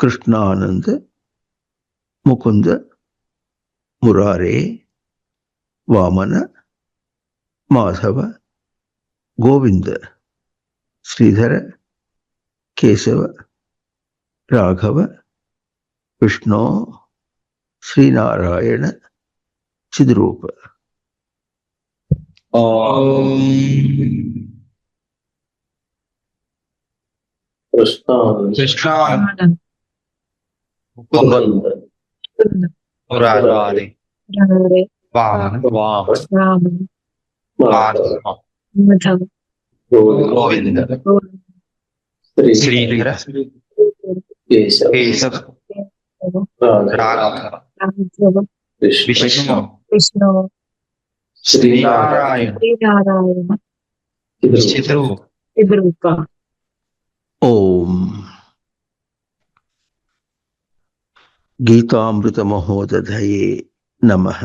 కృష్ణానంద ముకుంద మురారే వామన మాధవ గోవింద శ్రీధర కేశవ రాఘవ విష్ణు శ్రీనారాయణ చిద్రూప. గోవింద శ్రీధర కేశవ రాఘవ విష్ణు శ్రీనారాయణ చిద్రూప. ఓం గీతామృత మహోదధయే నమః.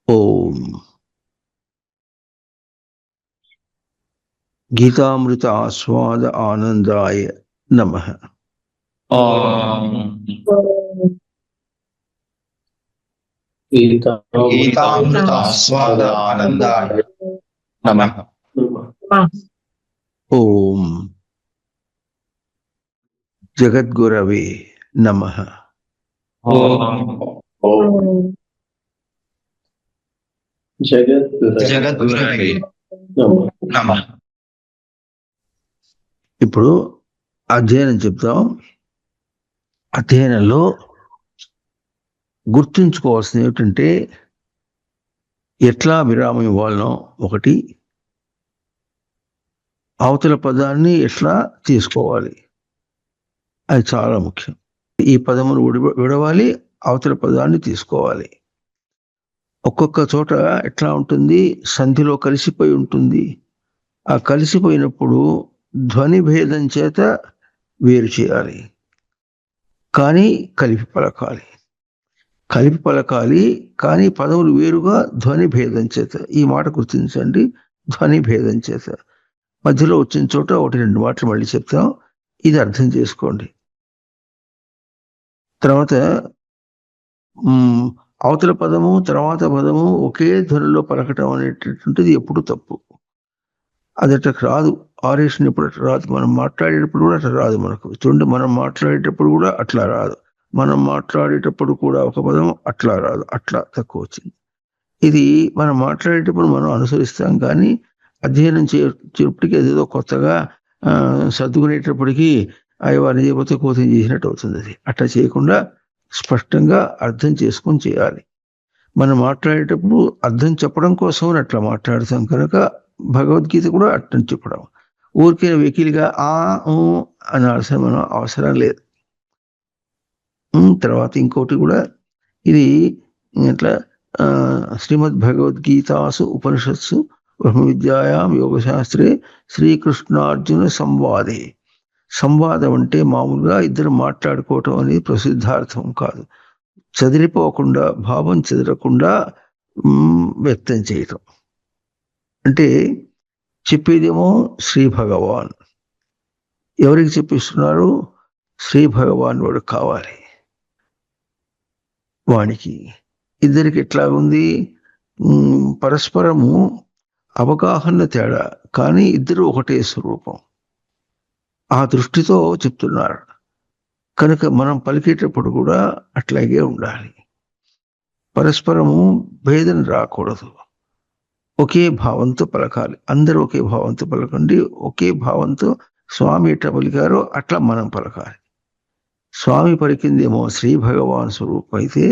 ఓం గీతామృత ఆస్వాద ఆనందాయ నమః. గీతామృత ఆస్వాద ఆనందాయ నమః. ఓం జగద్గురవే నమః. జగద్గురవే నమః. ఇప్పుడు అధ్యయనం చెప్తాం. అధ్యయనంలో గుర్తుంచుకోవాల్సింది ఏమిటంటే ఎట్లా విరామం ఇవ్వాలనో ఒకటి, అవతల పదాన్ని ఎట్లా తీసుకోవాలి అది చాలా ముఖ్యం. ఈ పదమును విడవాలి, అవతల పదాన్ని తీసుకోవాలి. ఒక్కొక్క చోట ఎట్లా ఉంటుంది, సంధిలో కలిసిపోయి ఉంటుంది. ఆ కలిసిపోయినప్పుడు ధ్వని భేదం చేత వేరు చేయాలి, కానీ కలిపి పలకాలి. కలిపి పలకాలి కానీ పదములు వేరుగా ధ్వని భేదం చేత. ఈ మాట గుర్తించండి, ధ్వని భేదం చేత. మధ్యలో వచ్చిన చోట ఒకటి రెండు మాటలు మళ్ళీ చెప్తాం, ఇది అర్థం చేసుకోండి. తర్వాత అవతల పదము తర్వాత పదము ఒకే ధ్వనిలో పలకటం అనేటటువంటిది ఎప్పుడు తప్పు. అది అట్లా రాదు. ఆరేషన్ ఎప్పుడు అట్లా రాదు. మనం మాట్లాడేటప్పుడు కూడా అట్లా రాదు. మనకు చూడండి, మనం మాట్లాడేటప్పుడు కూడా అట్లా రాదు. మనం మాట్లాడేటప్పుడు కూడా ఒక పదం అట్లా రాదు, అట్లా తక్కువ వచ్చింది. ఇది మనం మాట్లాడేటప్పుడు మనం అనుసరిస్తాం, కానీ అధ్యయనం చేపటికి అదేదో కొత్తగా సర్దుకునేటప్పటికీ వారిని చేయకపోతే కోతం చేసినట్టు అవుతుంది. అది అట్లా చేయకుండా స్పష్టంగా అర్థం చేసుకొని చేయాలి. మనం మాట్లాడేటప్పుడు అర్థం చెప్పడం కోసం అట్లా మాట్లాడతాం కనుక భగవద్గీత కూడా అర్థం చెప్పడం. ఊరికే వెకిలిగా అనాల్సిన మనం అవసరం లేదు. తర్వాత ఇంకోటి కూడా, ఇది ఇట్లా శ్రీమద్ భగవద్గీతాసు ఉపనిషత్సు బ్రహ్మ విద్యాయాం యోగశాస్త్రే శ్రీకృష్ణార్జున సంవాదే. సంవాదం అంటే మామూలుగా ఇద్దరు మాట్లాడుకోవటం అనేది ప్రసిద్ధార్థం కాదు. చెదిరిపోకుండా, భావం చెదరకుండా వ్యక్తం చేయటం. అంటే చెప్పేదేమో శ్రీ భగవాన్, ఎవరికి చెప్పిస్తున్నారు? శ్రీ భగవాన్ వాడు కావాలి. వానికి ఇద్దరికి ఎట్లాగుంది, పరస్పరము అవగాహన తేడా, కానీ ఇద్దరు ఒకటే స్వరూపం. ఆ దృష్టితో చెప్తున్నారు కనుక మనం పలికేటప్పుడు కూడా అట్లాగే ఉండాలి. పరస్పరము భేదం రాకూడదు. ఒకే భావంతో పలకాలి. అందరూ ఒకే భావంతో పలకండి. ఒకే భావంతో స్వామి ఎట్లా పలికారో అట్లా మనం పలకాలి. స్వామి పలికిందేమో శ్రీ భగవాన్ స్వరూపం అయితే,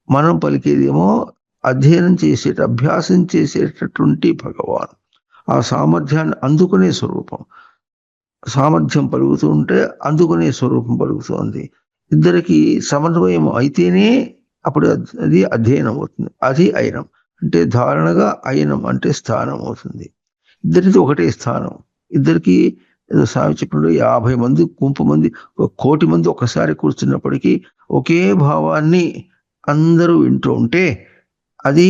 మనం పలికేదేమో అధ్యయనం అభ్యాసం చేసేటటువంటి భగవాన్. ఆ సామర్థ్యాన్ని అందుకునే స్వరూపం. సామర్థ్యం పలుకుతూ ఉంటే అందుకునే స్వరూపం పలుకుతోంది. ఇద్దరికి సమన్వయం అయితేనే అప్పుడు అది అధ్యయనం అవుతుంది. అది అయనం అంటే ధారణగా, అయనం అంటే స్థానం అవుతుంది. ఇద్దరిది ఒకటే స్థానం. ఇద్దరికి ఏదో స్వామి చెప్పినప్పుడు 50 మంది, గుంపు మంది, 1 కోటి మంది ఒకసారి కూర్చున్నప్పటికీ ఒకే భావాన్ని అందరూ వింటూ ఉంటే అది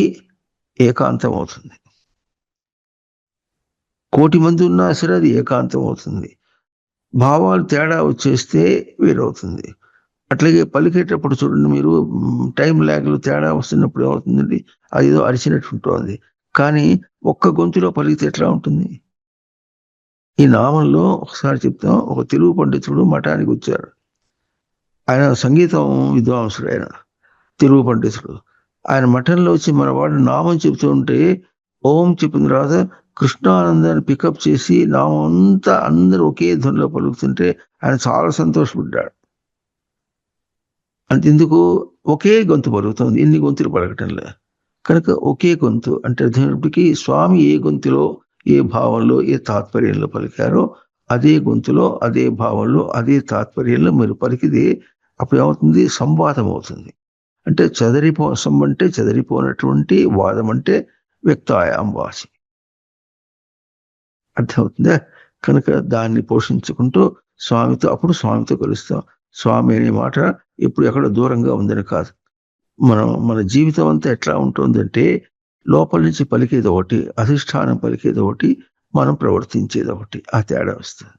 ఏకాంతం అవుతుంది. 1,000,000 మంది ఉన్నా సరే అది ఏకాంతం అవుతుంది. భావాలు తేడా వచ్చేస్తే వేరవుతుంది. అట్లాగే పలికేటప్పుడు చూడండి మీరు, టైం ల్యాగ్లు తేడా వస్తున్నప్పుడు ఏమవుతుందండి, అది ఏదో అరిచినట్టు ఉంటుంది. కానీ ఒక్క గొంతులో పలికితే ఎట్లా ఉంటుంది? ఈ నామంలో ఒకసారి చెప్తాం. ఒక తెలుగు పండితుడు మఠానికి వచ్చారు. ఆయన సంగీతం విద్వాంసుడు, ఆయన తెలుగు పండితుడు. ఆయన మఠంలో వచ్చి మన వాడు నామం చెప్తూ ఉంటే ఓం చెప్పిన తర్వాత కృష్ణానందాన్ని పికప్ చేసి నామం అంతా అందరూ ఒకే ధ్వనిలో పలుకుతుంటే ఆయన చాలా సంతోషపడ్డాడు. అంతెందుకు, ఒకే గొంతు పలుకుతుంది, ఎన్ని గొంతులు పలకటంలే. కనుక ఒకే గొంతు అంటే అర్థమైనప్పటికీ స్వామి ఏ గొంతులో, ఏ భావంలో, ఏ తాత్పర్యంలో పలికారో అదే గొంతులో, అదే భావంలో, అదే తాత్పర్యంలో మీరు పలికితే అప్పుడు ఏమవుతుంది? సంవాదం అవుతుంది. అంటే సమ్మంటే చెదరిపోనటువంటి, వాదం అంటే వ్యక్తాయాం వాసి. అర్థమవుతుందా? కనుక దాన్ని పోషించుకుంటూ అప్పుడు స్వామితో కలుస్తాం. స్వామి అనే మాట ఎప్పుడు ఎక్కడ దూరంగా ఉందని కాదు. మన జీవితం అంతా ఎట్లా ఉంటుందంటే లోపల నుంచి పలికేది ఒకటి, అధిష్టానం పలికేది ఒకటి, మనం ప్రవర్తించేది ఒకటి. ఆ తేడా వస్తుంది.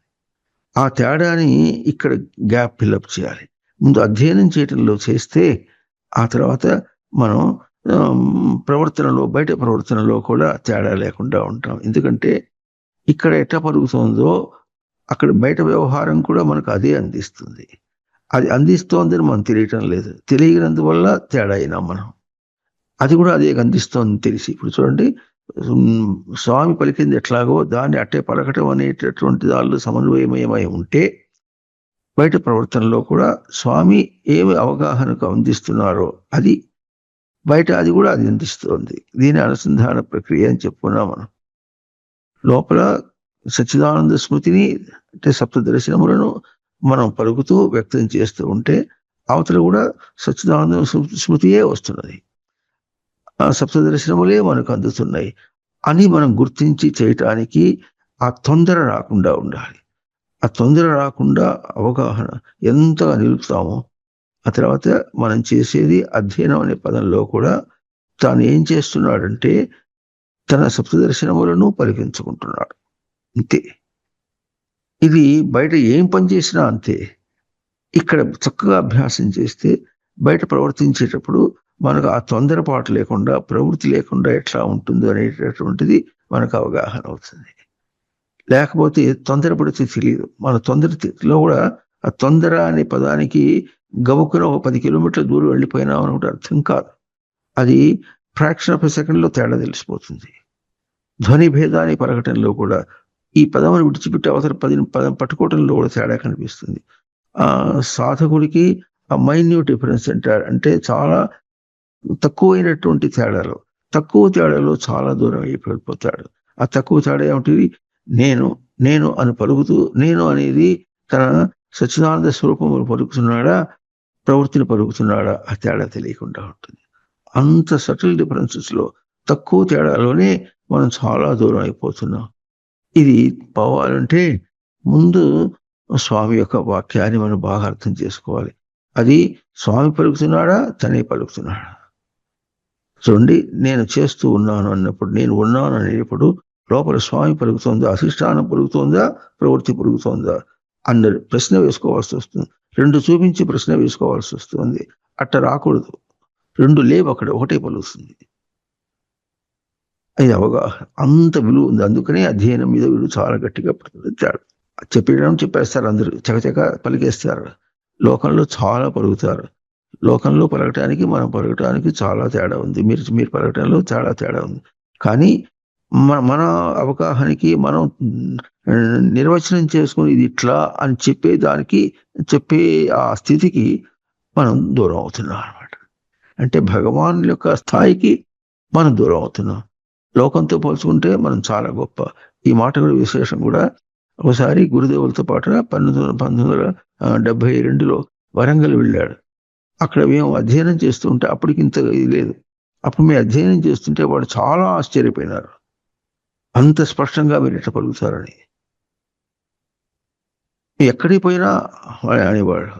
ఆ తేడాని ఇక్కడ గ్యాప్ ఫిల్అప్ చేయాలి. ముందు అధ్యయనం చేయటంలో చేస్తే ఆ తర్వాత మనం ప్రవర్తనలో, బయట ప్రవర్తనలో కూడా తేడా లేకుండా ఉంటాం. ఎందుకంటే ఇక్కడ ఎట్లా పలుకుతుందో అక్కడ బయట వ్యవహారం కూడా మనకు అదే అందిస్తుంది. అది అందిస్తోందని మనం తెలియటం లేదు. తెలియనందువల్ల తేడా అయినాం మనం. అది కూడా అదే అందిస్తోంది తెలిసి. ఇప్పుడు చూడండి, స్వామి పలికింది ఎట్లాగో దాన్ని అట్టే పలకటం అనేటటువంటి దానిలో సమన్వయమయమై ఉంటే బయట ప్రవర్తనలో కూడా స్వామి ఏమి అవగాహనకు అందిస్తున్నారో అది బయట అది కూడా అది అందిస్తోంది. దీని అనుసంధాన ప్రక్రియ అని చెప్పుకున్నాం మనం. లోపల సచ్చిదానంద స్మృతిని అంటే సప్తదర్శనములను మనం పలుకుతూ వ్యక్తం చేస్తూ ఉంటే అవతల కూడా సచ్చిదానంద స్మృతియే వస్తున్నది, ఆ సప్తదర్శనములే మనకు అందుతున్నాయి అని మనం గుర్తించి చేయటానికి ఆ తొందర రాకుండా ఉండాలి. ఆ తొందర రాకుండా అవగాహన ఎంతగా నిలుపుతామో ఆ తర్వాత మనం చేసేది అధ్యయనం అనే పదంలో కూడా తాను ఏం చేస్తున్నాడంటే తన సప్తదర్శనములను పలికించుకుంటున్నాడు, అంతే. ఇది బయట ఏం పని చేసినా అంతే. ఇక్కడ చక్కగా అభ్యాసం చేస్తే బయట ప్రవర్తించేటప్పుడు మనకు ఆ తొందరపాటు లేకుండా, ప్రవృత్తి లేకుండా ఎట్లా ఉంటుందో అనేటటువంటిది మనకు అవగాహన అవుతుంది. లేకపోతే తొందరపడితే తెలియదు. మన తొందరలో కూడా ఆ తొందర అనే పదానికి గబుక్కున 10 కిలోమీటర్ల దూరం వెళ్ళిపోయినాం అనుకుంటే అర్థం కాదు. అది ఫ్రాక్షన్ ఆఫ్ ఎ సెకండ్లో తేడా తెలిసిపోతుంది. ధ్వని భేదాన్ని పలకటంలో కూడా ఈ పదమును విడిచిపెట్టి అవతల పదం పట్టుకోవటంలో కూడా తేడా కనిపిస్తుంది. ఆ సాధకుడికి ఆ మైన్యూట్ డిఫరెన్స్ అంటారు. అంటే చాలా తక్కువైనటువంటి తేడాలు, తక్కువ తేడాలో చాలా దూరం అయిపోతాడు. ఆ తక్కువ తేడా ఏమిటి? నేను అని పలుకుతూ, నేను అనేది తన సచ్చిదానంద స్వరూపములు పలుకుతున్నాడా, ప్రవృత్తిని పలుకుతున్నాడా, ఆ తేడా తెలియకుండా ఉంటుంది. అంత సటిల్ డిఫరెన్సెస్లో, తక్కువ తేడాలోనే మనం చాలా దూరం అయిపోతున్నాం. ఇది పోవాలంటే ముందు స్వామి యొక్క వాక్యాన్ని మనం బాగా అర్థం చేసుకోవాలి. అది స్వామి పలుకుతున్నాడా, తనే పలుకుతున్నాడా? చూడండి, నేను చేస్తూ ఉన్నాను అన్నప్పుడు, నేను ఉన్నాను అనేటప్పుడు లోపల స్వామి పలుకుతోందా, అధిష్టానం పలుకుతోందా, ప్రవృత్తి పలుకుతోందా అన్న ప్రశ్న వేసుకోవాల్సి వస్తుంది. 2 చూపించి ప్రశ్న వేసుకోవాల్సి వస్తుంది. అట్ట రాకూడదు. 2 లేవు అక్కడ, ఒకటే పలుకుతుంది. అది అవగాహన, అంత విలువ ఉంది. అందుకనే అధ్యయనం మీద వీడు చాలా గట్టిగా పడుతుంది. చెప్పేస్తారు, అందరూ చకచక పలికేస్తారు. లోకంలో చాలా పలుకుతారు. లోకంలో పలకటానికి మనం పలకటానికి చాలా తేడా ఉంది. మీరు పలకటంలో చాలా తేడా ఉంది. కానీ మన అవగాహనకి మనం నిర్వచనం చేసుకుని ఇది ఇట్లా అని చెప్పే ఆ స్థితికి మనం దూరం అవుతున్నాం అన్నమాట. అంటే భగవాన్ యొక్క స్థాయికి మనం దూరం అవుతున్నాం. లోకంతో పోల్చుకుంటే మనం చాలా గొప్ప. ఈ మాట కూడా విశేషం కూడా. ఒకసారి గురుదేవులతో పాటు 1972లో వరంగల్ వెళ్ళాడు. అక్కడ మేము అధ్యయనం చేస్తుంటే అప్పటికి ఇంత ఇది లేదు. అప్పుడు మేము అధ్యయనం చేస్తుంటే వాడు చాలా ఆశ్చర్యపోయినారు, అంత స్పష్టంగా మీరు ఎట్లా పలుకుతారని. ఎక్కడికి పోయినా అనేవాడు.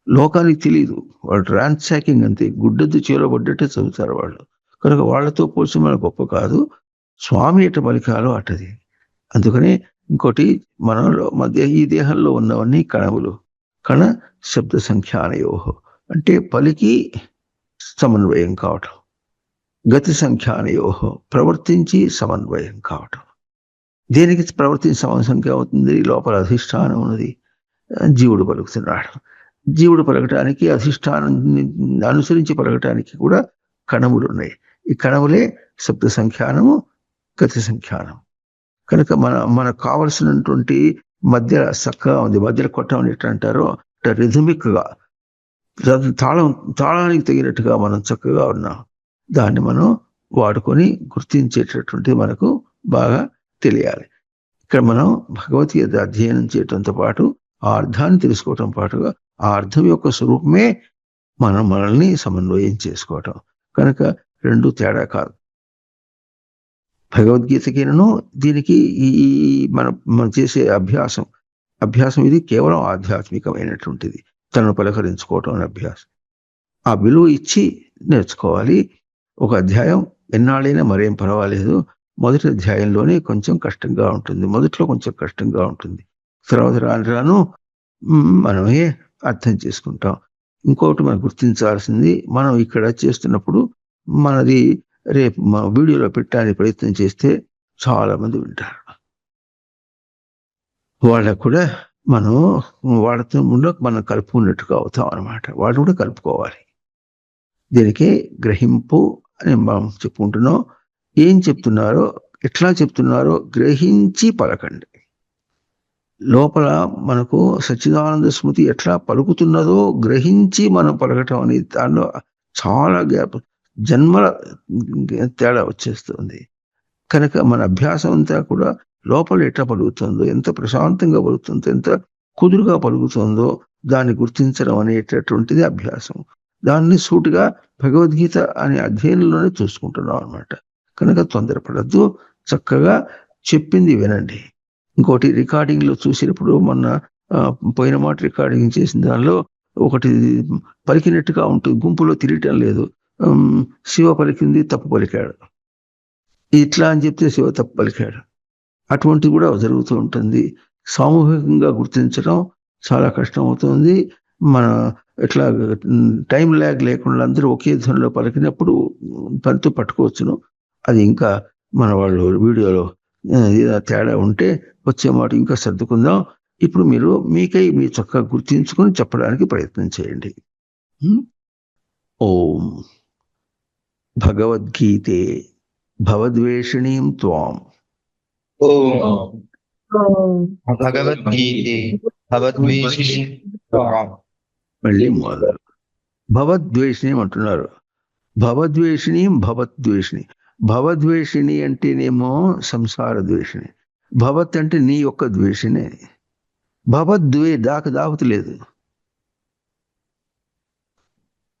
లోకానికి తెలియదు. వాళ్ళు ర్యాన్సాకింగ్ అంతే, గుడ్డెద్దు చేలో పడ్డట్టే చదువుతారు వాళ్ళు. కనుక వాళ్ళతో పోల్చి మన గొప్ప కాదు. స్వామి ఎట పలికాలో అటది. అందుకనే ఇంకోటి, మనలో మధ్య ఈ దేహంలో ఉన్నవన్నీ కణములు. కణ శబ్ద సంఖ్యానయోహో అంటే పలికి సమన్వయం కావటం, గతి సంఖ్యానయోహో ప్రవర్తించి సమన్వయం కావటం. దేనికి ప్రవర్తించి సంఖ్య అవుతుంది? లోపల అధిష్టానం ఉన్నది, జీవుడు పలుకుతున్నాడు. జీవుడు పలకటానికి, అధిష్టానం అనుసరించి పలకటానికి కూడా కణములు ఉన్నాయి. ఈ కణములే శబ్ద సంఖ్యానము, గతి సంఖ్యానం. కనుక మనకు కావలసినటువంటి మధ్య చక్కగా ఉంది. మధ్యలో కొట్టం ఎట్లా అంటారో రిథమిక్ గా, తాళానికి తగినట్టుగా మనం చక్కగా ఉన్నాం. దాన్ని మనం వాడుకొని గుర్తించేటటువంటి మనకు బాగా తెలియాలి. ఇక్కడ మనం భగవద్గీత అధ్యయనం చేయటంతో పాటు ఆ అర్థాన్ని తెలుసుకోవటం పాటుగా ఆ అర్థం యొక్క స్వరూపమే మనల్ని సమన్వయం చేసుకోవటం. కనుక రెండు తేడా కాదు. భగవద్గీతకినను దీనికి ఈ మనం చేసే అభ్యాసం ఇది కేవలం ఆధ్యాత్మికమైనటువంటిది. తనను పలకరించుకోవటం అనే అభ్యాసం. ఆ విలువ ఇచ్చి నేర్చుకోవాలి. ఒక అధ్యాయం ఎన్నాళ్ళైనా మరేం పర్వాలేదు. మొదటి అధ్యాయంలోనే కొంచెం కష్టంగా ఉంటుంది, మొదట్లో కొంచెం కష్టంగా ఉంటుంది. తర్వాత రాను మనమే అర్థం చేసుకుంటాం. ఇంకోటి మనం గుర్తించాల్సింది, మనం ఇక్కడ చేస్తున్నప్పుడు మనది రేపు వీడియోలో పెట్టడానికి ప్రయత్నం చేస్తే చాలా మంది వింటారు. వాళ్ళకు కూడా మనం వాళ్ళతో మనం కలుపుకున్నట్టుగా అవుతాం అన్నమాట. వాళ్ళు కూడా కలుపుకోవాలి. దీనికే గ్రహింపు అని మనం చెప్పుకుంటున్నాం. ఏం చెప్తున్నారో, ఎట్లా చెప్తున్నారో గ్రహించి పలకండి. లోపల మనకు సచ్చిదానంద స్మృతి ఎట్లా పలుకుతున్నదో గ్రహించి మనం పలకటం అనేది దానిలో చాలా గ్యాప్, జన్మల తేడా వచ్చేస్తుంది. కనుక మన అభ్యాసం అంతా కూడా లోపల ఎట్లా పలుకుతుందో, ఎంత ప్రశాంతంగా పలుకుతుందో, ఎంత కుదురుగా పలుకుతుందో దాన్ని గుర్తించడం అనేటటువంటిది అభ్యాసం. దాన్ని సూటిగా భగవద్గీత అనే అధ్యయనంలోనే చూసుకుంటున్నాం అన్నమాట. కనుక తొందరపడద్దు, చక్కగా చెప్పింది వినండి. ఇంకోటి, రికార్డింగ్లో చూసినప్పుడు మొన్న పోయిన మాట రికార్డింగ్ చేసిన దానిలో ఒకటి పలికినట్టుగా ఉంటుంది, గుంపులో తిరగటం లేదు. శివ పలికింది తప్పు పలికాడు, ఇట్లా అని చెప్తే శివ తప్పు పలికాడు. అటువంటిది కూడా జరుగుతూ ఉంటుంది. సామూహికంగా గుర్తించడం చాలా కష్టం అవుతుంది. మన ఎట్లా టైం ల్యాగ్ లేకుండా అందరూ ఒకే ధ్వనిలో పలికినప్పుడు పనితో పట్టుకోవచ్చును. అది ఇంకా మన వాళ్ళు వీడియోలో ఏదైనా తేడా ఉంటే వచ్చే మాట ఇంకా సర్దుకుందాం. ఇప్పుడు మీకై మీ చక్కగా గుర్తించుకొని చెప్పడానికి ప్రయత్నం చేయండి. ఓం భగవద్గీతే భవద్వేషిణీం త్వాం. ఓం భగవద్గీతే భవద్వేషిణీం త్వాం. మళ్ళీ మొదలు. భవద్వేషిణి అంటున్నారు. భవద్వేషిణీం భవద్వేషిణి. భవద్వేషిణి అంటేనేమో సంసార ద్వేషిణి. భవత్ అంటే నీ యొక్క ద్వేషిణి. భవద్వే దాకుతలేదు.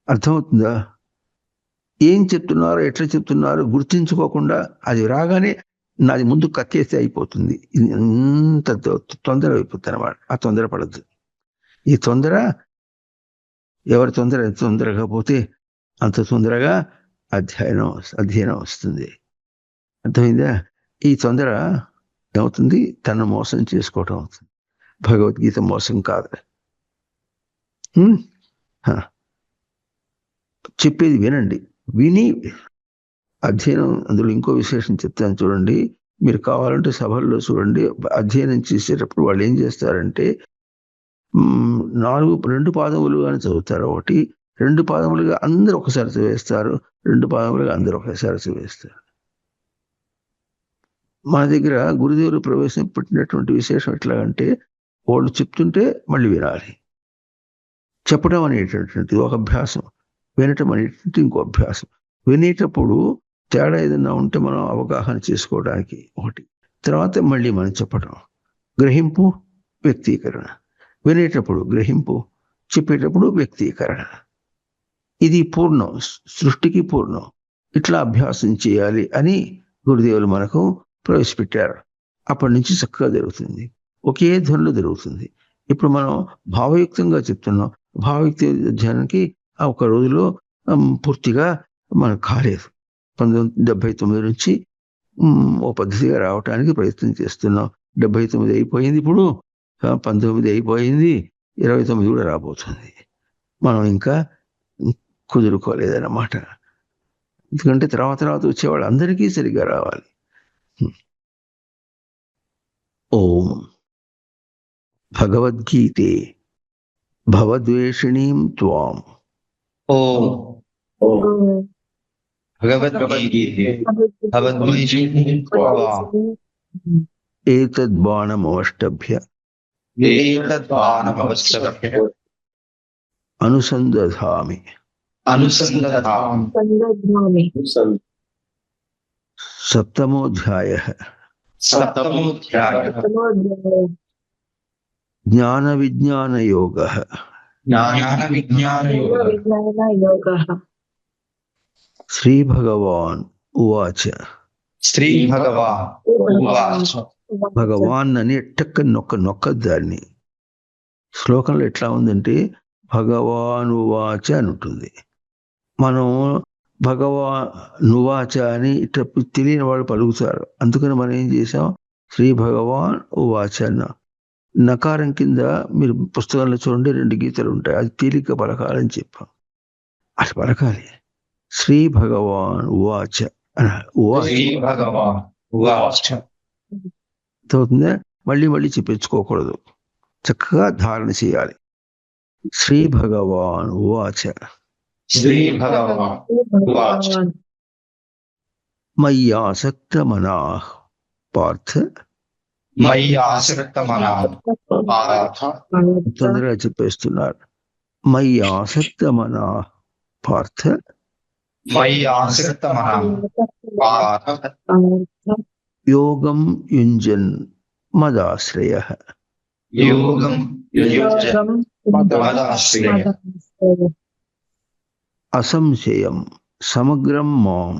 అర్థమవుతుందా? ఏం చెప్తున్నారో, ఎట్లా చెప్తున్నారో గుర్తించుకోకుండా అది రాగానే నాది ముందు కక్కేస్తే అయిపోతుంది. ఇంత తొందర అయిపోతుంది అన్నమాట. ఆ తొందర పడద్దు. ఈ తొందర, ఎవరి తొందర ఎంత తొందరగా పోతే అంత తొందరగా అధ్యయనం వస్తుంది. అర్థమైందా? ఈ తొందర ఏమవుతుంది? తను మోసం చేసుకోవటం అవుతుంది. భగవద్గీత మోసం కాదు. చెప్పేది వినండి, విని అధ్యయనం. అందులో ఇంకో విశేషం చెప్తాను చూడండి. మీరు కావాలంటే సభల్లో చూడండి, అధ్యయనం చేసేటప్పుడు వాళ్ళు ఏం చేస్తారంటే 2 పాదములుగా చదువుతారు. ఒకటి 2 పాదములుగా అందరూ ఒకసారి చదివేస్తారు, 2 పాదములుగా అందరూ ఒకసారి చదివేస్తారు. మన దగ్గర గురుదేవులు ప్రవేశపెట్టినటువంటి విశేషం ఎట్లాగంటే, వాళ్ళు చెప్తుంటే మళ్ళీ వినాలి. చెప్పడం అనేటటువంటిది ఒక అభ్యాసం, వినటం అనేటువంటి ఇంకో అభ్యాసం. వినేటప్పుడు తేడా ఏదైనా ఉంటే మనం అవగాహన చేసుకోవడానికి ఒకటి, తర్వాత మళ్ళీ మనం చెప్పడం. గ్రహింపు, వ్యక్తీకరణ. వినేటప్పుడు గ్రహింపు, చెప్పేటప్పుడు వ్యక్తీకరణ. ఇది పూర్ణం, సృష్టికి పూర్ణం. ఇట్లా అభ్యాసం చేయాలి అని గురుదేవులు మనకు ప్రవేశపెట్టారు. అప్పటి నుంచి చక్కగా జరుగుతుంది, ఒకే ధ్వనిలో జరుగుతుంది. ఇప్పుడు మనం భావయుక్తంగా చెప్తున్నాం, భావవ్యక్తి ధ్యానానికి ఆ ఒక రోజులో పూర్తిగా మనకు కాలేదు. 1979 నుంచి ఓ పద్ధతిగా రావటానికి ప్రయత్నం చేస్తున్నాం. 79 అయిపోయింది, ఇప్పుడు 19 అయిపోయింది, 29 కూడా రాబోతుంది. మనం ఇంకా కుదురుకోలేదన్నమాట. ఎందుకంటే తర్వాత వచ్చేవాళ్ళు అందరికీ సరిగ్గా రావాలి. ఓం భగవద్గీతే భవద్వేషిణీం త్వాం ఓం భగవద్గీతే భవద్వేషిణీం త్వాం ఏతద్బాణమవష్టభ్య ఏతద్బాణమవష్టభ్య అనుసందధామి. సప్తమోధ్యాయః జ్ఞాన విజ్ఞాన యోగః. శ్రీ భగవాన్ ఉవాచ. భగవాన్ అని టక్క నొక్కదాన్ని. శ్లోకంలో ఎట్లా ఉందంటే భగవాన్ ఉవాచ అని ఉంటుంది. మనం భగవానువాచ అని ఇట్లా తెలియని వాళ్ళు పలుకుతారు. అందుకని మనం ఏం చేసాం, శ్రీ భగవాన్ ఉవాచ అన్న నకారం కింద మీరు పుస్తకంలో చూడండి 2 గీతలు ఉంటాయి. అది తేలిక పలకాలని చెప్పాం. అది పలకాలి. శ్రీ భగవాన్ ఉవాచ అవుతుందా? మళ్ళీ చెప్పించుకోకూడదు, చక్కగా ధారణ చేయాలి. శ్రీ భగవాన్ ఉవాచ మయ్యాసక్త మనాః పార్థ. తొందరగా చెప్పేస్తున్నారు. మయ్యాసక్త మనాః పార్థ యోగం యుంజన్ మదాశ్రయః. అసంశయం సమగ్రం మాం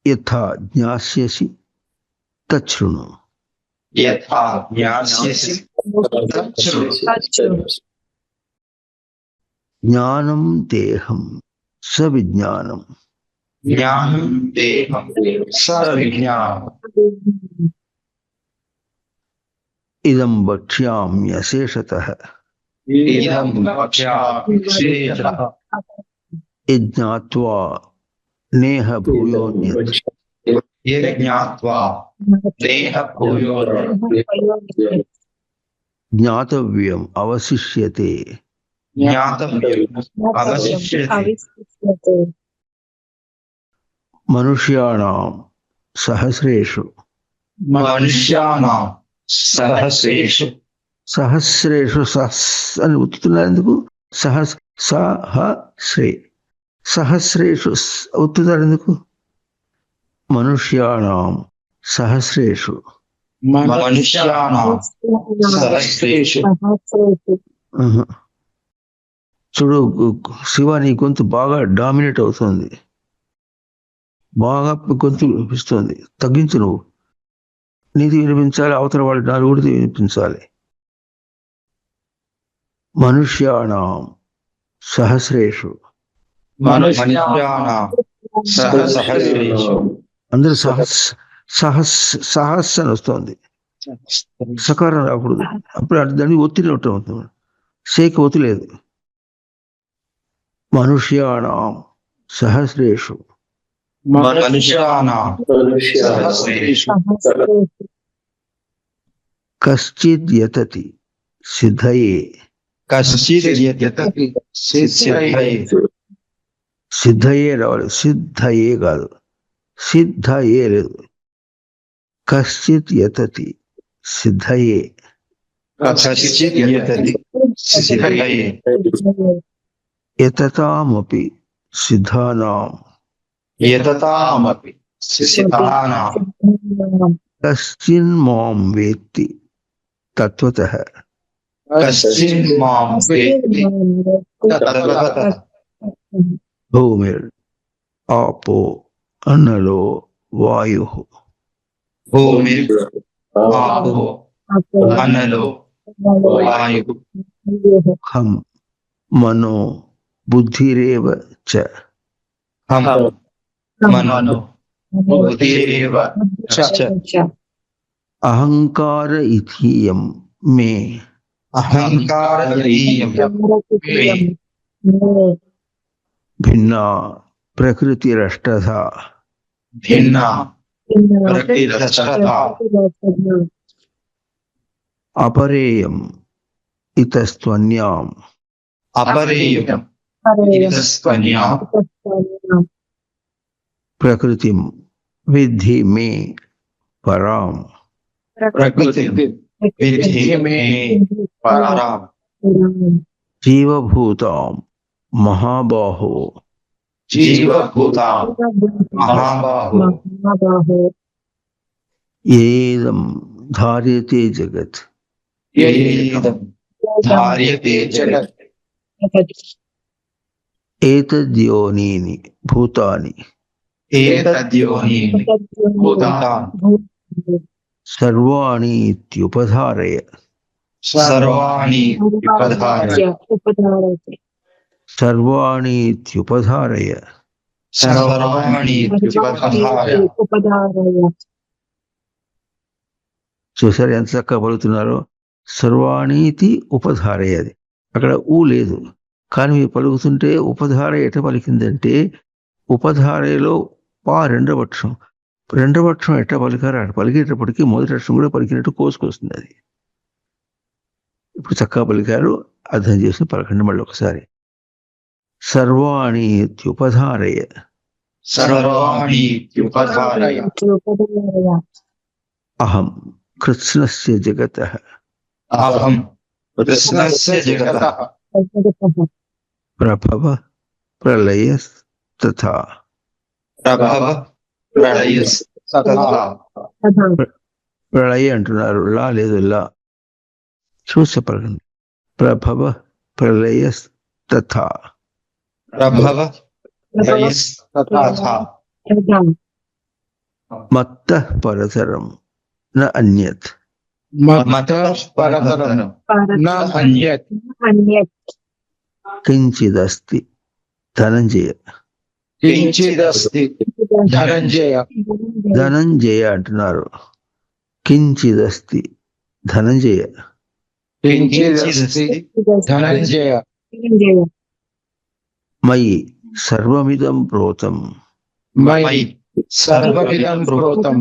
యథా జ్ఞాస్యసి తచ్ఛృణు. జ్ఞానం దేహం సవిజ్ఞానం. ఇదం వక్ష్యామ్యశేషతః యజ్ఞాత్వా నేహ భూయోన్యత్. జ్ఞాతవ్యం అవశిష్యతే. మనుష్యాణాం సహస్రేషు అని ఉత్తుతున్నారు. ఎందుకు? సహస్రేషు ఉత్తుతారు ఎందుకు? మనుష్యాణాం సహస్రేషు. చూడు శివ, నీ గొంతు బాగా డామినేట్ అవుతుంది, బాగా గొంతు వినిపిస్తుంది. తగ్గించు. నువ్వు నీది వినిపించాలి, అవతల వాళ్ళ నలుగురిది వినిపించాలి. మనుష్యాణాం సహస్రేషు. అందరూ సహస్ అని వస్తుంది, సకారం రాకూడదు. అప్పుడు దాన్ని ఒత్తిడి ఉంటుంది. షేక్ ఒత్తిలేదు. మనుష్యాణాం సహస్రేషు కశ్చిద్ యతతి సిద్ధయే. సిద్ధయే రావాలి, సిద్ధయే కాదు, సిద్ధయే లేదు. కశ్చిత్ యతతి సిద్ధయే. యతతామపి సిద్ధానాం కశ్చిన్ మాం వేత్తి తత్వతః. భూమిర్ ఆపో అన్నలో వాయు. ఆపు మనలో వాయువు హం మనో బుద్ధిరేవ చ హం మనో బుద్ధిరేవ చ అహంకార ఇథియం మే అహంకారదీయం మే భిన్నా ప్రకృతిరష్టధ భిన్న ప్రకృతిరష్టధ అపరేయం ఇతస్త్వన్యాం అపరేయం ఇతస్త్వన్యాం ప్రకృతిం విద్ధి మే పరాం ప్రకృతిం విద్ధి మే పరాం జీవభూతాం మహాబాహో జీవభూతాం మహాబాహో ఏదం ధార్యతే జగత్ ఏదం ధార్యతే జగత్ ఏతద్యోనీని భూతాని ఏతద్యోనీని భూతాని సర్వాణి ఇత్యుపధారయ సర్వాణి ఉపధారయ సర్వాణి ఇత్యుపధారయ సర్వాణి ఉపధారయ చూసారు ఎంత చక్కగా పలుకుతున్నారో. సర్వాణీతి ఉపధారయది, అక్కడ ఊ లేదు, కానీ మీరు పలుకుతుంటే ఉపధార ఎట పలికిందంటే ఉపధారయలో పా రెండవ అక్షరం ఎట్లా పలికారు అటు పలికేటప్పటికీ మొదటి అక్షరం కూడా పలికినట్టు కోసుకొస్తుంది అది. ఇప్పుడు చక్కగా పలికారు, అర్థం చేసి పలకండి మళ్ళీ ఒకసారి. సర్వాణి ఇత్యుపధారయ సర్వాణి ఉపధారయ అహం కృష్ణస్య జగతః అహం కృష్ణస్య జగతః ప్రభవ ప్రళయస్తథా ప్రభవ ప్రళయస్తథా ప్రళయ అంటున్నారు, లా లేదు, లా చూసి పలకండి. ప్రభవ ప్రళయస్తథా ప్రభవ ప్రళయస్తథా మత్తః పరతరం న అన్యత్ మతః పరతరం న అన్యత్ కించిదస్తి ధనంజయ. కించిదస్తి ధనంజయ ధనంజయ అంటున్నారు, కించిదస్తి ధనంజయ. కించిదస్తి ధనంజయ మయి సర్వమిదం ప్రోతం మయి సర్వమిదం ప్రోతం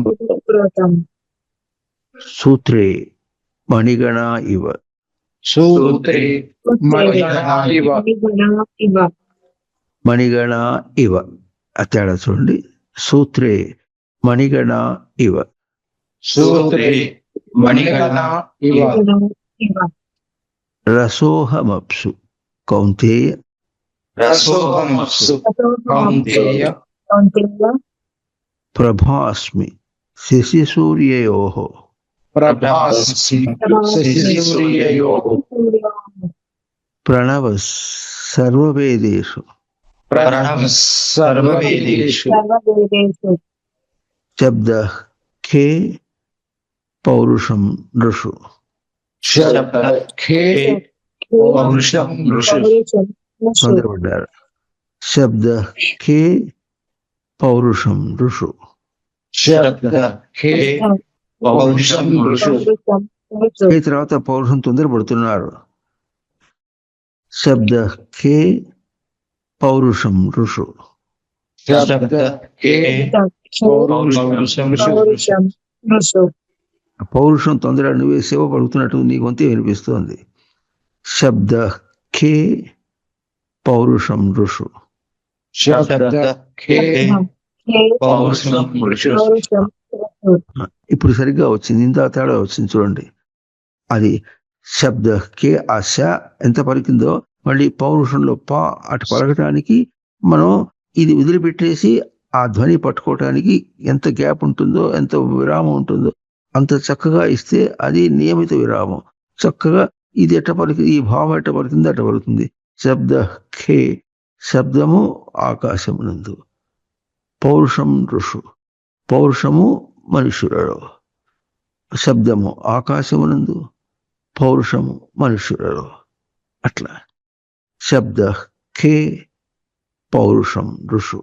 సూత్రే మణిగణా ఇవ. సూత్రే మణిగణా ఇవ మణిగణ ఇవ తేడా చూడండి. సూత్రే మణిగణ ఇవ. సూత్రే మణిగణా ఇవ రసోహమప్సు కౌంతేయ రసోహమప్సు కౌంతేయ ప్రభాస్మి శశిసూర్యయోః ప్రభాస్మి శశిసూర్యయోః ప్రణవ సర్వవేదేషు ప్రణవ సర్వవేదేషు శబ్దః ఖే పౌరుషం నృషు. శబ్దఖే పౌరుషం నృషు. తొందరపడ్డారు. శబ్దః ఖే పౌరుషం నృషు. శబ్దఖే పౌరుషం నృషు. ఈ తర్వాత పౌరుషం తొందరపడుతున్నారు. శబ్దః ఖే పౌరుషం నృషు. శబ్దఖే పౌరుషం నృషు. పౌరుషం తొందర నువ్వే సేవ పడుతున్నట్టు నీ గొంతే వినిపిస్తోంది. శబ్దః ఖే పౌరుషం నృషు. శబ్దఖే పౌరుషం నృషు. ఇప్పుడు సరిగ్గా వచ్చింది, ఇంత తేడా వచ్చింది చూడండి. అది శబ్దకే ఆ శ ఎంత పలికిందో మళ్ళీ పౌరుషంలో పా అటు పలకటానికి మనం ఇది వదిలిపెట్టేసి ఆ ధ్వని పట్టుకోవటానికి ఎంత గ్యాప్ ఉంటుందో, ఎంత విరామం ఉంటుందో అంత చక్కగా ఇస్తే అది నియమిత విరామం. చక్కగా ఇది ఎట్ట పలికి, ఈ భావం ఎట్ట పలుకుతుందో అట్ట పలుకుతుంది. శబ్దఖే శబ్దము ఆకాశమునందు, పౌరుషం ఋషు పౌరుషము మనుషులలో. శబ్దము ఆకాశమునందు, పౌరుషము మనుష్యులలో. అట్లా శబ్ద ఖే పౌరుషం ఋషు.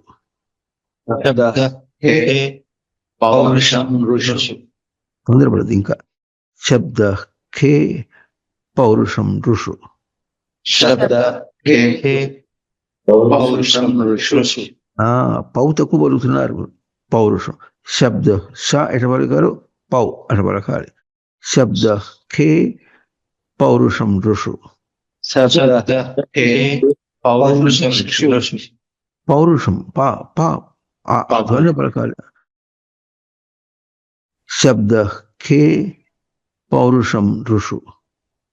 శబ్ద హే పౌరుషం ఋషు. తొందరపడదు ఇంకా. శబ్ద ఖే పౌరుషం ఋషు. శబ్ద హే పౌరుషం ఋషు. పౌ తక్కువ పలుకుతున్నారు. పౌరుషం. శబ్ద ష ఎట పలికారు, పౌ అట పలకాలి. శబ్ద ఖే పౌరుషం ఋషు. శబ్ద హే పౌరుషం ఋషు. పౌరుషం పా పా ధ్వని పలకాలి. శబ్ద ఖే పౌరుషం ఋషు.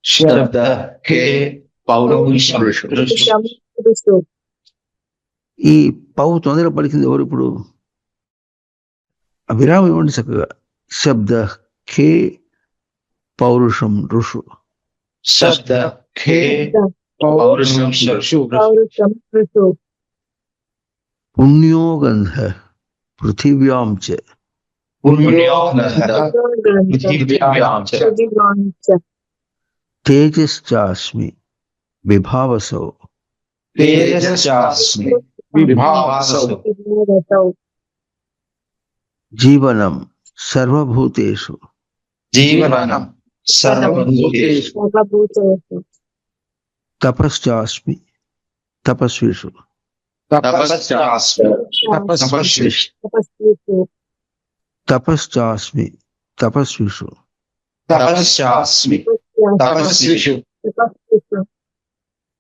శబ్ద హే పౌరుషం ఋషు. ఈ పౌ తొందర పలికింది ఎవరు ఇప్పుడు? విరామం ఇవ్వండి చక్కగా. శబ్ద ఖే పౌరుషం ఋషు. శబ్ద హే పౌరుషం ఋషు. పుణ్యో గంధ పృథివ్యాం చ తేజశ్చాస్మి విభావసౌ జీవనం సర్వభూతేషు జీవనం సర్వభూతేషు తపశ్చాస్మి తపస్విషు తపశ్చాస్మి తపస్విషు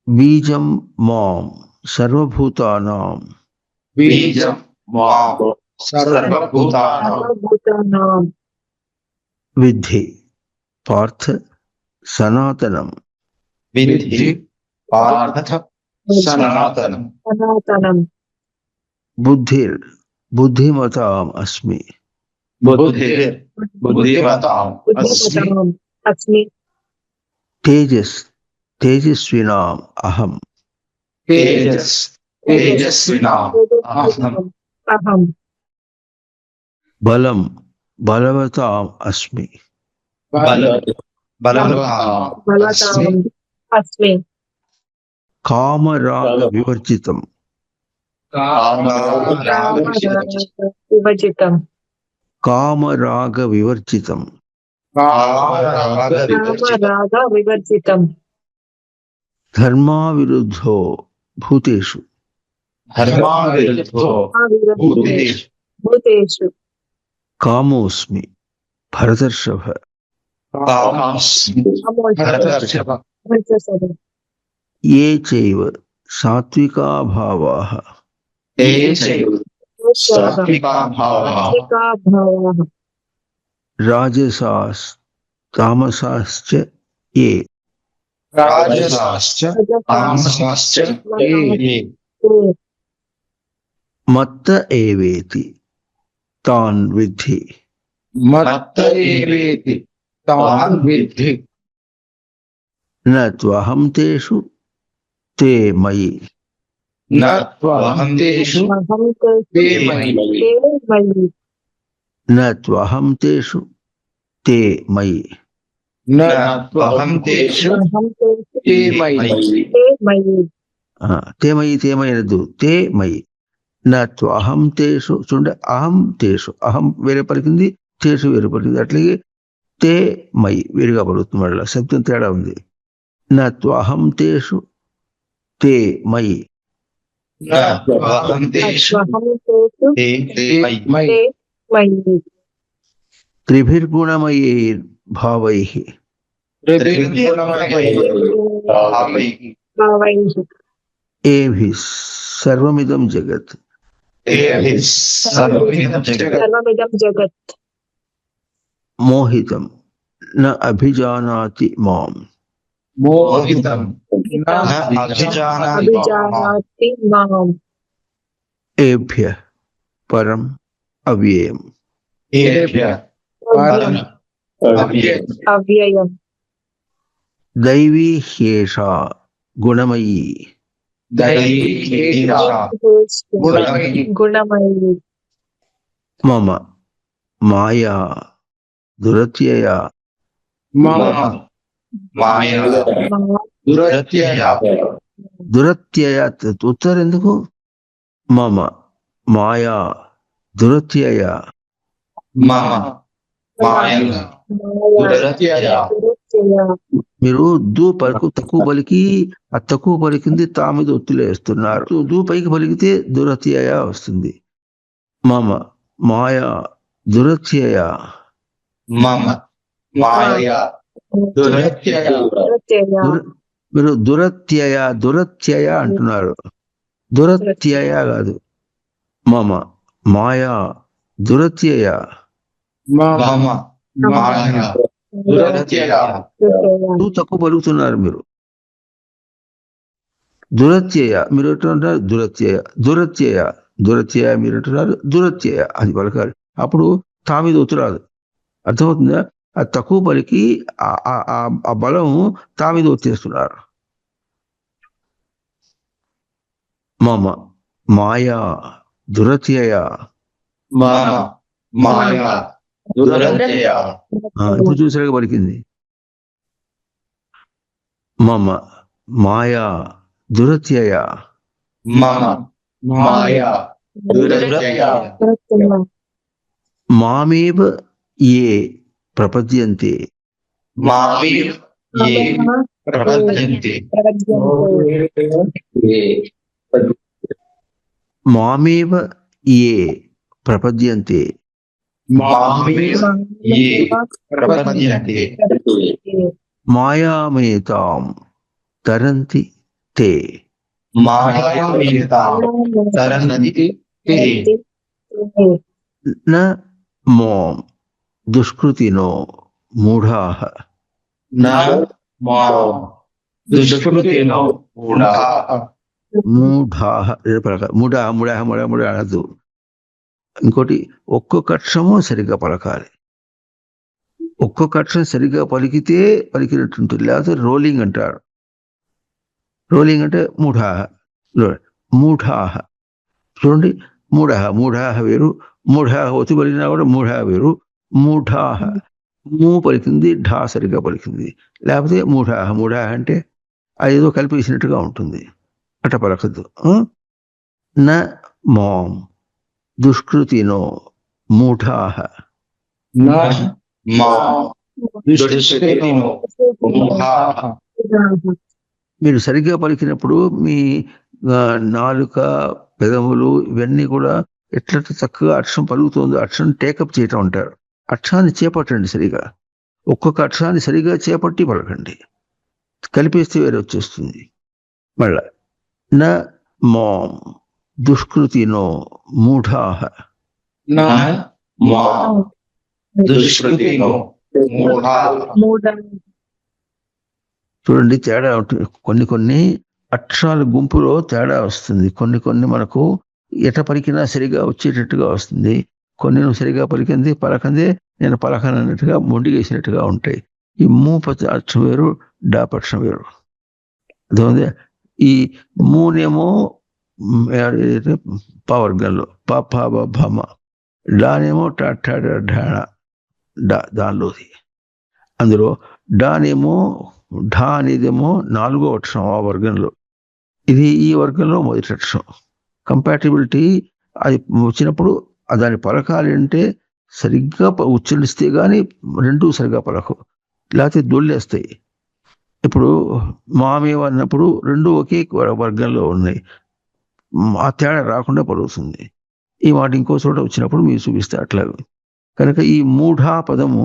బీజం మాం సర్వభూతానాం బీజం మాం సర్వభూతానాం విద్ధి పార్థ సనాతనం విద్ధి పార్థ సనాతనం బుద్ధిమతాం అస్మి బుద్ధిమతాం అస్మి తేజస్వినాం అహం తేజస్వినాం అహం బలవతాం అస్మి బలవతాం అస్మి కామరాగ వివర్జితం కామరాగ వివర్జితం ధర్మావిరుద్ధో భూతేషు కామోస్మి భరతర్షభ ఏ చైవ సాత్వికా భావాః రాజసాస్ తామసాశ్చ ఏ మత్త ఏవేతి తాన్ విద్ధి న త్వహం తేషు తే మయి న త్వహం తేషు తే మయి తే మయి అనద్దు, తే మయి. న త్వహం తేషు చూడండి, అహం తేషు, అహం వేరే పలికింది, తేషు వేరే పలికింది. అట్లాగే తే మయి వేరుగా పలుకుతుంది. మళ్ళీ శబ్దం తేడా ఉంది. న త్వహం తేషు తే మయి త్రిభిర్గుణమయైర్భావైః ఏభిః సర్వమిదం జగత్ మోహితం న అభిజానాతి మాం ఏభ్యః పరం అవ్యయం దైవీ హ్యేషా గుణమయీ మమ మాయా దురత్యయ మమ మాయా దురత్యయ దురత్యయ ఉత్తరం ఎందుకు? మమ మాయా దురత్యయ మమ మాయా దురత్యయ. మీరు దూ పలుకు తక్కువ పలికి ఆ తక్కువ పలికింది తా మీద ఒత్తులు వేస్తున్నారు. దూ పైకి పలికితే దురత్యయ వస్తుంది. మమ మాయా దురత్యయ మమ మాయా దురత్యయ. మీరు దురత్యయ అంటున్నారు. దురత్యయ కాదు. మమ మాయా దురత్యయ మమ మాయా దురత్యయ. తక్కువ పలుకుతున్నారు మీరు. దురత్యయ మీరు అంటున్నారు. దురత్యయ మీరు అంటున్నారు. దురత్యయ అది పలకాలి. అప్పుడు తా మీద ఒత్తు రాదు. అర్థమవుతుందా? ఆ తక్కువ పలికి ఆ బలం తా మీద ఒత్తేస్తున్నారు. మమ మాయా దురత్యయ. మమ మాయా దురత్యయ. ఇప్పుడు చూసారుగా పలికింది. మమ మాయా దురత్యయ. మమ మాయా దురత్యయ. మామేవ ఏ ప్రపద్యంతే. మామేవ ఏ ప్రపద్యంతే. మామేవ ఏ ప్రపద్యంతే. మామేవ ఏ ప్రపద్యంతే. మాయామేతాం తరంతి తే. మాయామేతాం తరంతి తే. న మోం దుష్కృతినో మూఢాః. న మాం దుష్కృతినో మూఢాః. మూఢ అనదు. ఇంకోటి ఒక్కొక్క అక్షరము సరిగ్గా పలకాలి. ఒక్కొక్క అక్షరం సరిగ్గా పలికితే పలికినట్టుంటుంది. లేకపోతే రోలింగ్ అంటారు. రోలింగ్ అంటే మూఢాః. చూడండి, మూఢాః వేరు. మూఢాః ఒత్తి పలికినా కూడా మూఢాః వేరు. మూఢాః మూ పలికింది, ఢా సరిగ్గా పలికింది. లేకపోతే మూఢాః అంటే అదేదో కలిపేసినట్టుగా ఉంటుంది. అట పలకద్దు. న మాం దుష్కృతినో మూఢాః. న మాం దుష్కృతినో మూఢాః. మీరు సరిగ్గా పలికినప్పుడు మీ నాలుక, పెదములు ఇవన్నీ కూడా ఎట్లా చక్కగా అక్షరం పలుకుతుందో అక్షరం టేకప్ చేయటం అంటారు. అక్షరాన్ని చేపట్టండి సరిగా. ఒక్కొక్క అక్షరాన్ని సరిగా చేపట్టి పలకండి. కలిపేస్తే వేరే వచ్చేస్తుంది. మళ్ళా న మాం దుష్కృతినో మూఢాః. న మాం దుష్కృతినో మూఢాః. చూడండి, తేడా ఉంటుంది. కొన్ని అక్షరాల గుంపులో తేడా వస్తుంది. కొన్ని మనకు ఎట పలికినా సరిగా వచ్చేటట్టుగా వస్తుంది. కొన్ని నువ్వు సరిగా పలకందే నేను పలకనన్నట్టుగా మొండిగేసినట్టుగా ఉంటాయి. ఈ మూ అక్షరం వేరు, డా పక్షం వేరు. అర్థమైంది. ఈ మూనేమో పవర్గంలో భమ, డానేమో ఢాణ దానిలోది. అందులో డానేమో ఢా అనేదేమో 4వ అక్షరం ఆ వర్గంలో. ఇది ఈ వర్గంలో మొదటి అక్షరం. కంపాటిబిలిటీ అది వచ్చినప్పుడు దాన్ని పలకాలి అంటే సరిగ్గా ఉచ్చరిస్తే కానీ రెండూ సరిగ్గా పలకవు, లేకపోతే దొల్లేస్తాయి. ఇప్పుడు మామేవ అన్నప్పుడు రెండు ఒకే వర్గంలో ఉన్నాయి. ఆ తేడా రాకుండా పలుకుతుంది. ఈ మాట ఇంకో చోట వచ్చినప్పుడు మీరు చూపిస్తే అట్లాగే. కనుక ఈ మూఢా పదము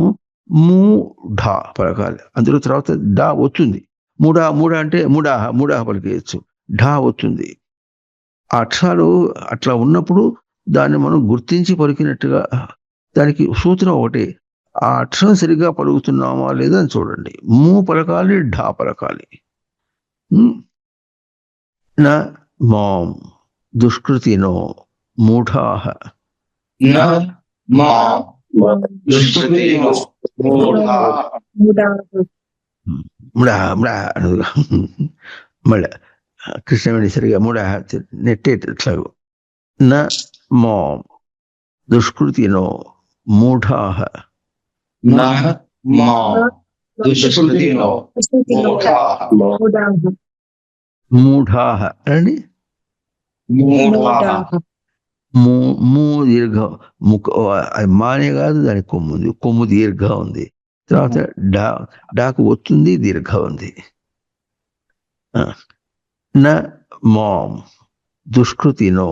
మూఢా పలకాలి. అందులో తర్వాత డా వస్తుంది. మూఢా అంటే మూఢా పలికేయచ్చు. ఢా వస్తుంది. ఆ అక్షరాలు అట్లా ఉన్నప్పుడు దాన్ని మనం గుర్తించి పలికినట్టుగా దానికి సూత్రం ఒకటి. ఆ అక్షరం సరిగ్గా పలుకుతున్నామా లేదా అని చూడండి. మూ పలకాలి, ఢా పలకాలి. న మాం దుష్కృతినో మూఢాః. న మాం దుష్కృతినో మూఢాః. మళ్ళా కృష్ణవేణి సరిగా నెట్టేట్లాగు. న మాం దుష్కృతినో మూఢాః. न मां दुष्कृतिनो मूढाः మూఢాహ అండి. मूढाः మూ దీర్ఘం, ముఖ అది మానే కాదు, దానికి కొమ్ము ఉంది, కొమ్ము దీర్ఘం ఉంది. తర్వాత డాకు ఒత్తుంది, దీర్ఘం ఉంది. న మాం దుష్కృతినో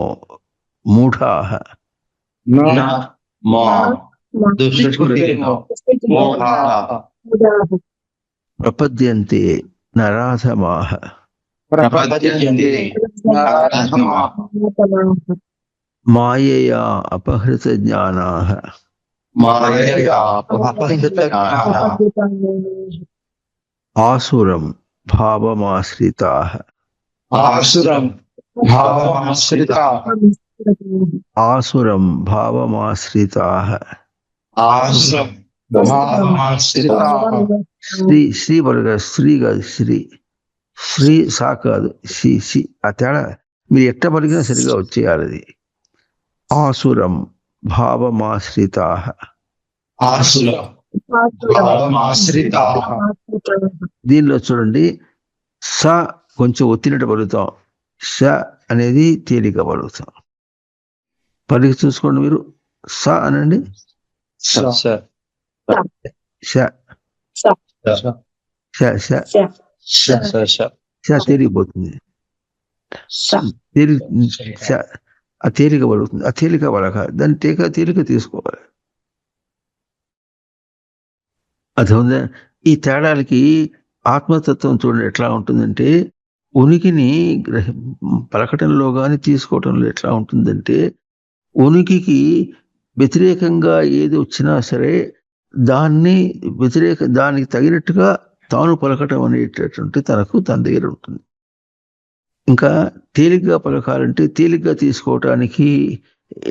మూఢాః न मां दुष्कृतिनो मूढाः ప్రపద్యంతే నరాధమాః प्रपद्यन्ते नराधमाः మాయయా అపహృత జ్ఞానాః मायया अपहृतज्ञानाः ఆసురం భావమాశ్రితాః आसुरं भावमाश्रिताः ఆసురం భావమాశ్రితాః आसुरं भावमाश्रिताः శ్రీ పలుగా, శ్రీ కాదు, శ్రీ సా కాదు, సి ఆ తేడా మీరు ఎట్ట పలికినా సరిగా వచ్చేయాలి. అది ఆసురం భావమాశ్రితాః. आसुरं भावमाश्रिताः దీనిలో చూడండి, స కొంచెం ఒత్తినట్టు పలుకుతాం, ష అనేది తేలిక పలుకుతాం. పలికి చూసుకోండి మీరు. స అనండి, स ష ష ష తేలిగిపోతుంది. ఆ తేలిక పలుకుతుంది, ఆ తేలిక పలక, దాన్ని తేలిక తీసుకోవాలి. అది ఉందా? ఈ తేడాలకి ఆత్మతత్వం చూడండి ఎట్లా ఉంటుందంటే, ఉనికిని పలకటంలో కానీ తీసుకోవటంలో ఎట్లా ఉంటుందంటే, ఉనికికి వ్యతిరేకంగా ఏది వచ్చినా సరే దానికి తగినట్టుగా తాను పలకటం అనేటటువంటి తనకు తన దగ్గర ఉంటుంది. ఇంకా తేలిగ్గా పలకాలంటే తేలిగ్గా తీసుకోవటానికి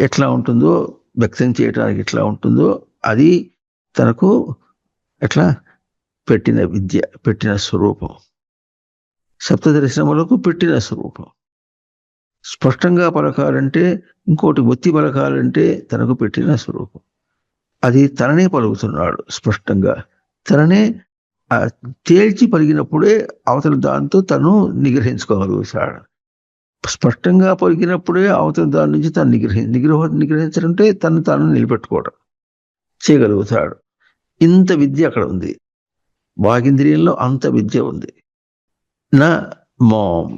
ఎట్లా ఉంటుందో, వ్యక్తం చేయటానికి ఎట్లా ఉంటుందో, అది తనకు ఎట్లా పెట్టిన విద్య, పెట్టిన స్వరూపం, సప్తదర్శనములకు పెట్టిన స్వరూపం. స్పష్టంగా పలకాలంటే, ఇంకోటి ఒత్తి పలకాలంటే తనకు పెట్టిన స్వరూపం. అది తననే పలుకుతున్నాడు స్పష్టంగా. తననే తేల్చి పలికినప్పుడే అవతల దాంతో తను నిగ్రహించుకోగలుగుతాడు. స్పష్టంగా పలికినప్పుడే అవతల దాని నుంచి తను నిగ్రహించాలంటే తాను నిలబెట్టుకోవడం చేయగలుగుతాడు. ఇంత విద్య అక్కడ ఉంది. వాగింద్రియంలో అంత విద్య ఉంది. న మాం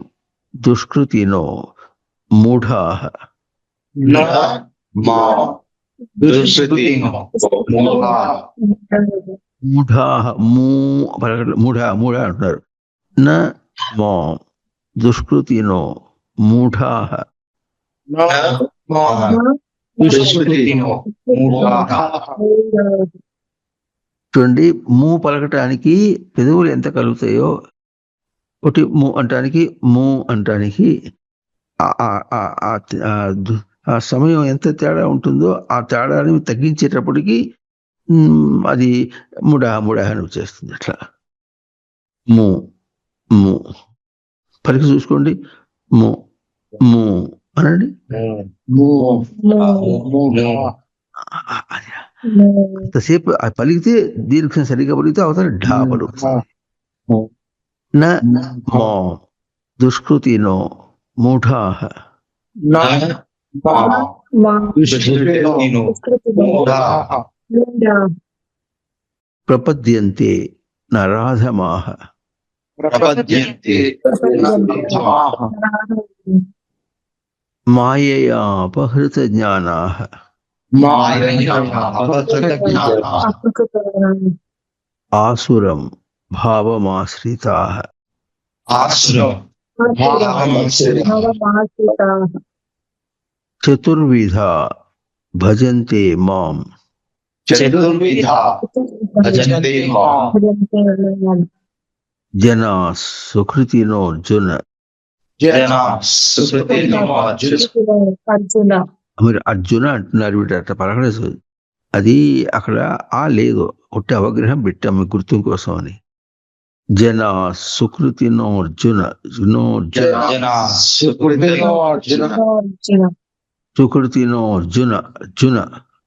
దుష్కృతినో మూఢాః न मां दुष्कृतिनो मूढाः మూఢాః మూఢ అంటున్నారు. న మాం దుష్కృతినో మూఢాః न मां दुष्कृतिनो मूढाः చూడండి, మూ పలకటానికి పెదవులు ఎంత కలుగుతాయో, ఒకటి ము అంటానికి, ము అంటానికి ఆ సమయం ఎంత తేడా ఉంటుందో ఆ తేడాని తగ్గించేటప్పటికి అది ముడా అని వచ్చేస్తుంది. అట్లా ము ము పలికి చూసుకోండి. ము ము అనండి. అంతసేపు పలికితే దీర్ఘం సరిగా పలికితే అవతల ఢా పలుకుతుంది. న మాం దుష్కృతినో మూఢాః न मां दुष्कृतिनो मूढाः ప్రపద్యంతే నరాధమాః प्रपद्यन्ते नराधमाः మాయయా అపహృత జ్ఞానాః मायया अपहृतज्ञानाः ఆసురం భావమాశ్రితాః आसुरं भावमाश्रिताः చతుర్విధా భజంతే మాం चतुर्विधा भजन्ते मां జనా సుకృతినో అర్జున. जनाः सुकृतिनो अर्जुन మీరు అర్జున అంటున్నారు, వీటి అట్లా పలకలేదు. అది అక్కడ లేదు, ఒట్టి అవగ్రహం పెట్టాం మీ గుర్తు కోసం అని. జనా సుకృతినో అర్జున, जनाः सुकृतिनो अर्जुन సుకృతినో అర్జున.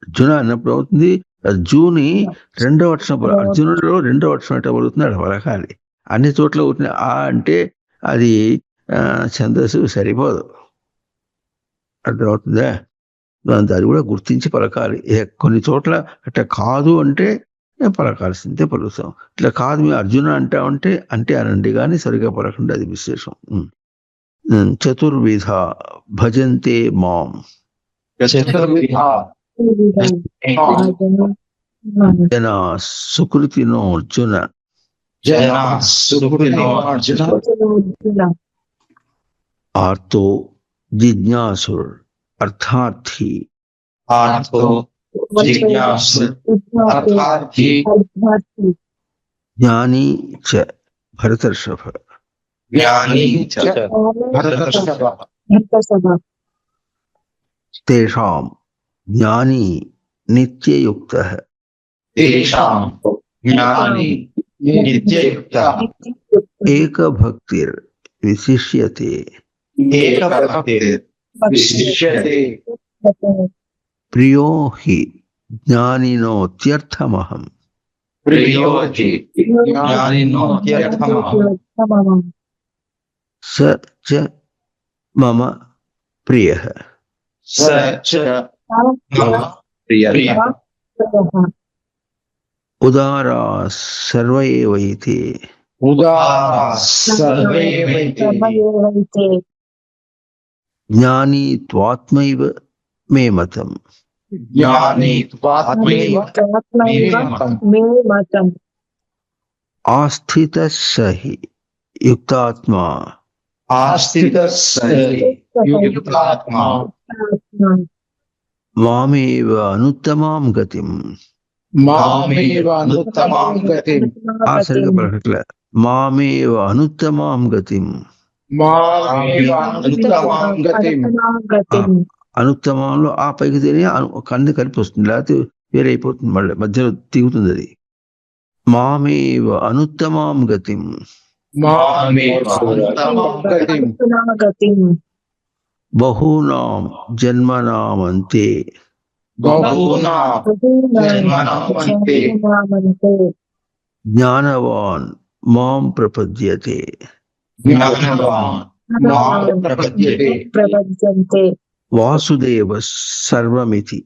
అర్జున అన్నప్పుడు అవుతుంది జూని రెండవ అక్షరం అర్జునుడిలో రెండవ అక్షరం ఎట్లా పలుకుతున్నాడు పలకాలి. అన్ని చోట్ల పుట్టిన ఆ అంటే అది ఛందస్సు సరిపోదు. అర్థమవుతుందా? దాన్ని కూడా గుర్తించి పలకాలి. కొన్ని చోట్ల అట్లా కాదు అంటే పలకాల్సిందే పలుకుతాం. ఇట్లా కాదు మేము అర్జున అంటామంటే అంటే అనండి కానీ సరిగా పలకండి, అది విశేషం. చతుర్విధ భజంతే మాం జన సుకృతినో అర్జున ఆర్తో జిజ్ఞాసుర్ అర్థార్థి జ్ఞాని చ భరతర్షభ తేషాం జ్ఞాని నిత్యయుక్తః ఏకభక్తిర్ విశిష్యతే ప్రియో హి జ్ఞానినోత్యర్థమహం స చ మమ ప్రియః ఉదారా సర్వ ఏవైతే జ్ఞాని త్వాత్మైవ మే మతం ఆస్థిత సహి యుక్తాత్మా మామేవ అనుత్తమాం గతిం సరిగా పలకట్లే. మామేవ అనుత్తమాం గతిం. అనుత్తమంలో ఆ పైకి తిని కన్ను కలిపి వస్తుంది, లేకపోతే వేరే అయిపోతుంది, మళ్ళీ మధ్యలో తిగుతుంది అది. మామేవ అనుత్తమాం గతిం బహూనాం జన్మనామంతే జ్ఞానవాన్ మాం ప్రపద్యతే వాసుదేవ సర్వమితి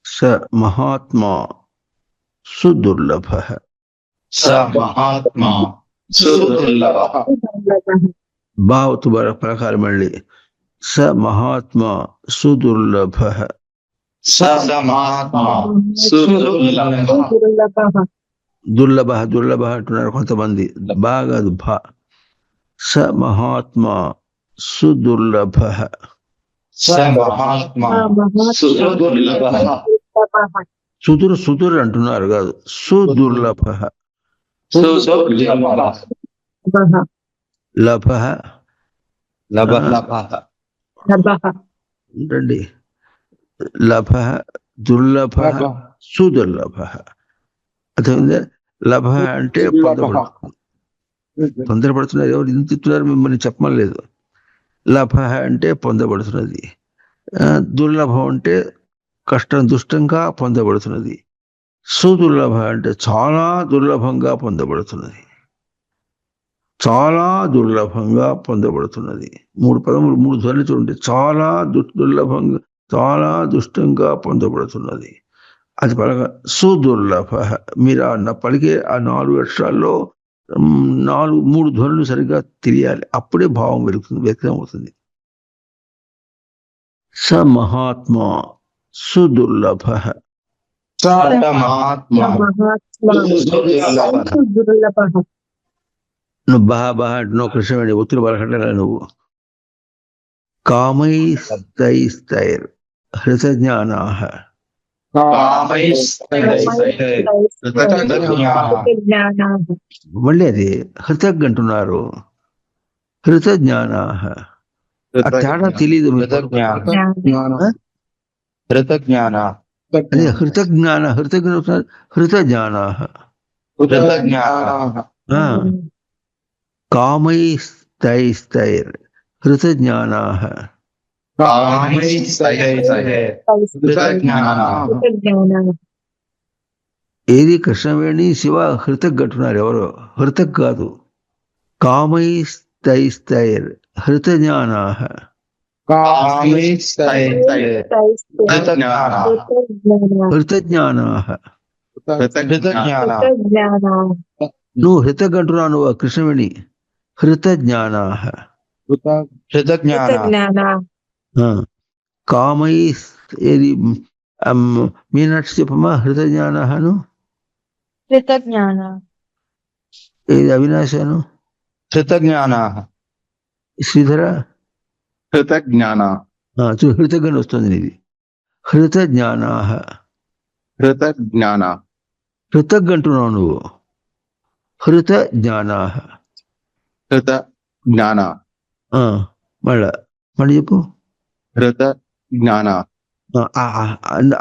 స మహాత్మా సుదుర్లభః భావతు ప్రకారం మళ్ళీ స మహాత్మా సుదుర్లభః దుర్లభ దుర్లభ అంటున్నారు కొంతమంది, బాగా భ. స మహాత్మా సుదుర్లభః సుదుర్ సుదుర్ అంటున్నారు కాదు, సుదుర్లభః. లభః రండి, లభః దుర్లభః సుదుర్లభః. అర్థమైందా? లభ అంటే తొందరపడుతున్నారు, ఎవరు ఇంత తిట్టున్నారు మిమ్మల్ని చెప్పమని లేదు. లభ అంటే పొందబడుతున్నది, దుర్లభం అంటే కష్టం దుష్టంగా పొందబడుతున్నది, సుదుర్లభ అంటే చాలా దుర్లభంగా పొందబడుతున్నది, చాలా దుర్లభంగా పొందబడుతున్నది. 3 పదములు 3 ధ్వనులు చూడండి. చాలా దుర్లభంగా, చాలా దుష్టంగా పొందబడుతున్నది, అది పలక సుదుర్లభ. మీరు పలికే ఆ 4 అక్షరాల్లో 3 ధ్వనులు సరిగ్గా తెలియాలి, అప్పుడే భావం వ్యక్తం అవుతుంది. స మహాత్మా సుదుర్లభ. నువ్వు బాబా అంటున్నావు, కృష్ణవేణి ఒత్తులు పలకట్లా నువ్వు. కామైస్తైస్తైర్ హృతజ్ఞానాః మళ్ళీ అది హృతజ్ఞ అంటున్నారు. హృతజ్ఞానాః తేడా తెలియదు. అదే హృతజ్ఞాన హృతజ్ఞానాః కామైస్తైస్తైర్ హృతజ్ఞానాః కామై సహే కృతజ్ఞాన కృతజ్ఞాన ఏది కృష్ణవేణి శివ హృతక్ అంటున్నారు ఎవరో, హృతక్ కాదు. కామై స్తైర్ హృతజ్ఞానా, కామై సహే కృతజ్ఞాన హృతజ్ఞానా. కృతజ్ఞాన కృతజ్ఞాన నువ్వు హృతక్ అంటున్నావు, నువ్వు కృష్ణవేణి హృతజ్ఞానా. కృతజ్ఞాన కృతజ్ఞాన కామై ఏది మీనాక్షి చెప్పమ్మా హృతజ్ఞానను. కృతజ్ఞాన ఏది అవినాశాను, కృతజ్ఞాన శ్రీధర కృతజ్ఞాన హృతజ్ఞాన వస్తుంది ఇది. హృతజ్ఞానా, కృతజ్ఞాన హృతగ్ అంటున్నావు నువ్వు, హృతజ్ఞానా. కృతజ్ఞాన మళ్ళీ చెప్పు. కృతజ్ఞాన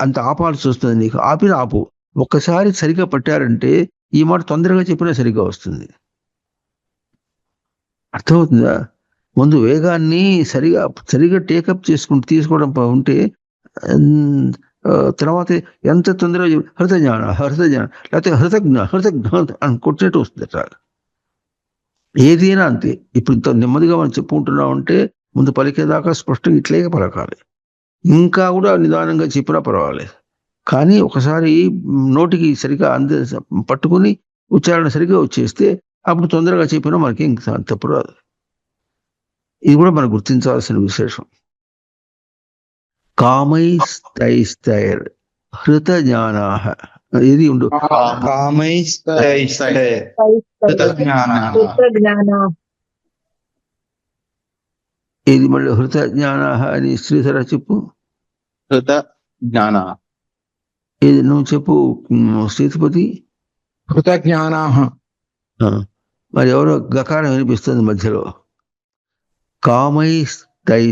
అంత ఆపాల్సి వస్తుంది నీకు, ఆపిన ఆపు. ఒక్కసారి సరిగా పట్టారంటే ఈ మాట తొందరగా చెప్పినా సరిగ్గా వస్తుంది. అర్థమవుతుందా? ముందు వేగాన్ని సరిగా టేకప్ తీసుకోవడం ఉంటే తర్వాత ఎంత తొందరగా హృతజ్ఞాన లేకపోతే హృతజ్ఞ అని కొట్టినట్టు వస్తుంది అట్లా. ఏదైనా అంతే. ఇప్పుడు ఇంత నెమ్మదిగా మనం చెప్పుకుంటున్నాం అంటే ముందు పలికేదాకా స్పష్టంగా ఇట్లే పలకాలి. ఇంకా కూడా నిదానంగా చెప్పినా పర్వాలేదు, కానీ ఒకసారి నోటికి సరిగా పట్టుకుని ఉచ్చారణ సరిగా వచ్చేస్తే అప్పుడు తొందరగా చెప్పినా మనకి ఇంకా తప్పు రాదు. ఇది కూడా మనం గుర్తించాల్సిన విశేషం. కామై స్తైర్ హృతజ్ఞానా. ఇది ఉండు. కామై సహే కృతజ్ఞాన కృతజ్ఞాన ఇది మళ్ళీ హృతజ్ఞాన అని శ్రీధర చెప్పు. కృతజ్ఞాన ఇది నువ్వు చెప్పు శ్రీతిపతి. కృతజ్ఞాన మరి ఎవరో గకారం వినిపిస్తుంది మధ్యలో. కామై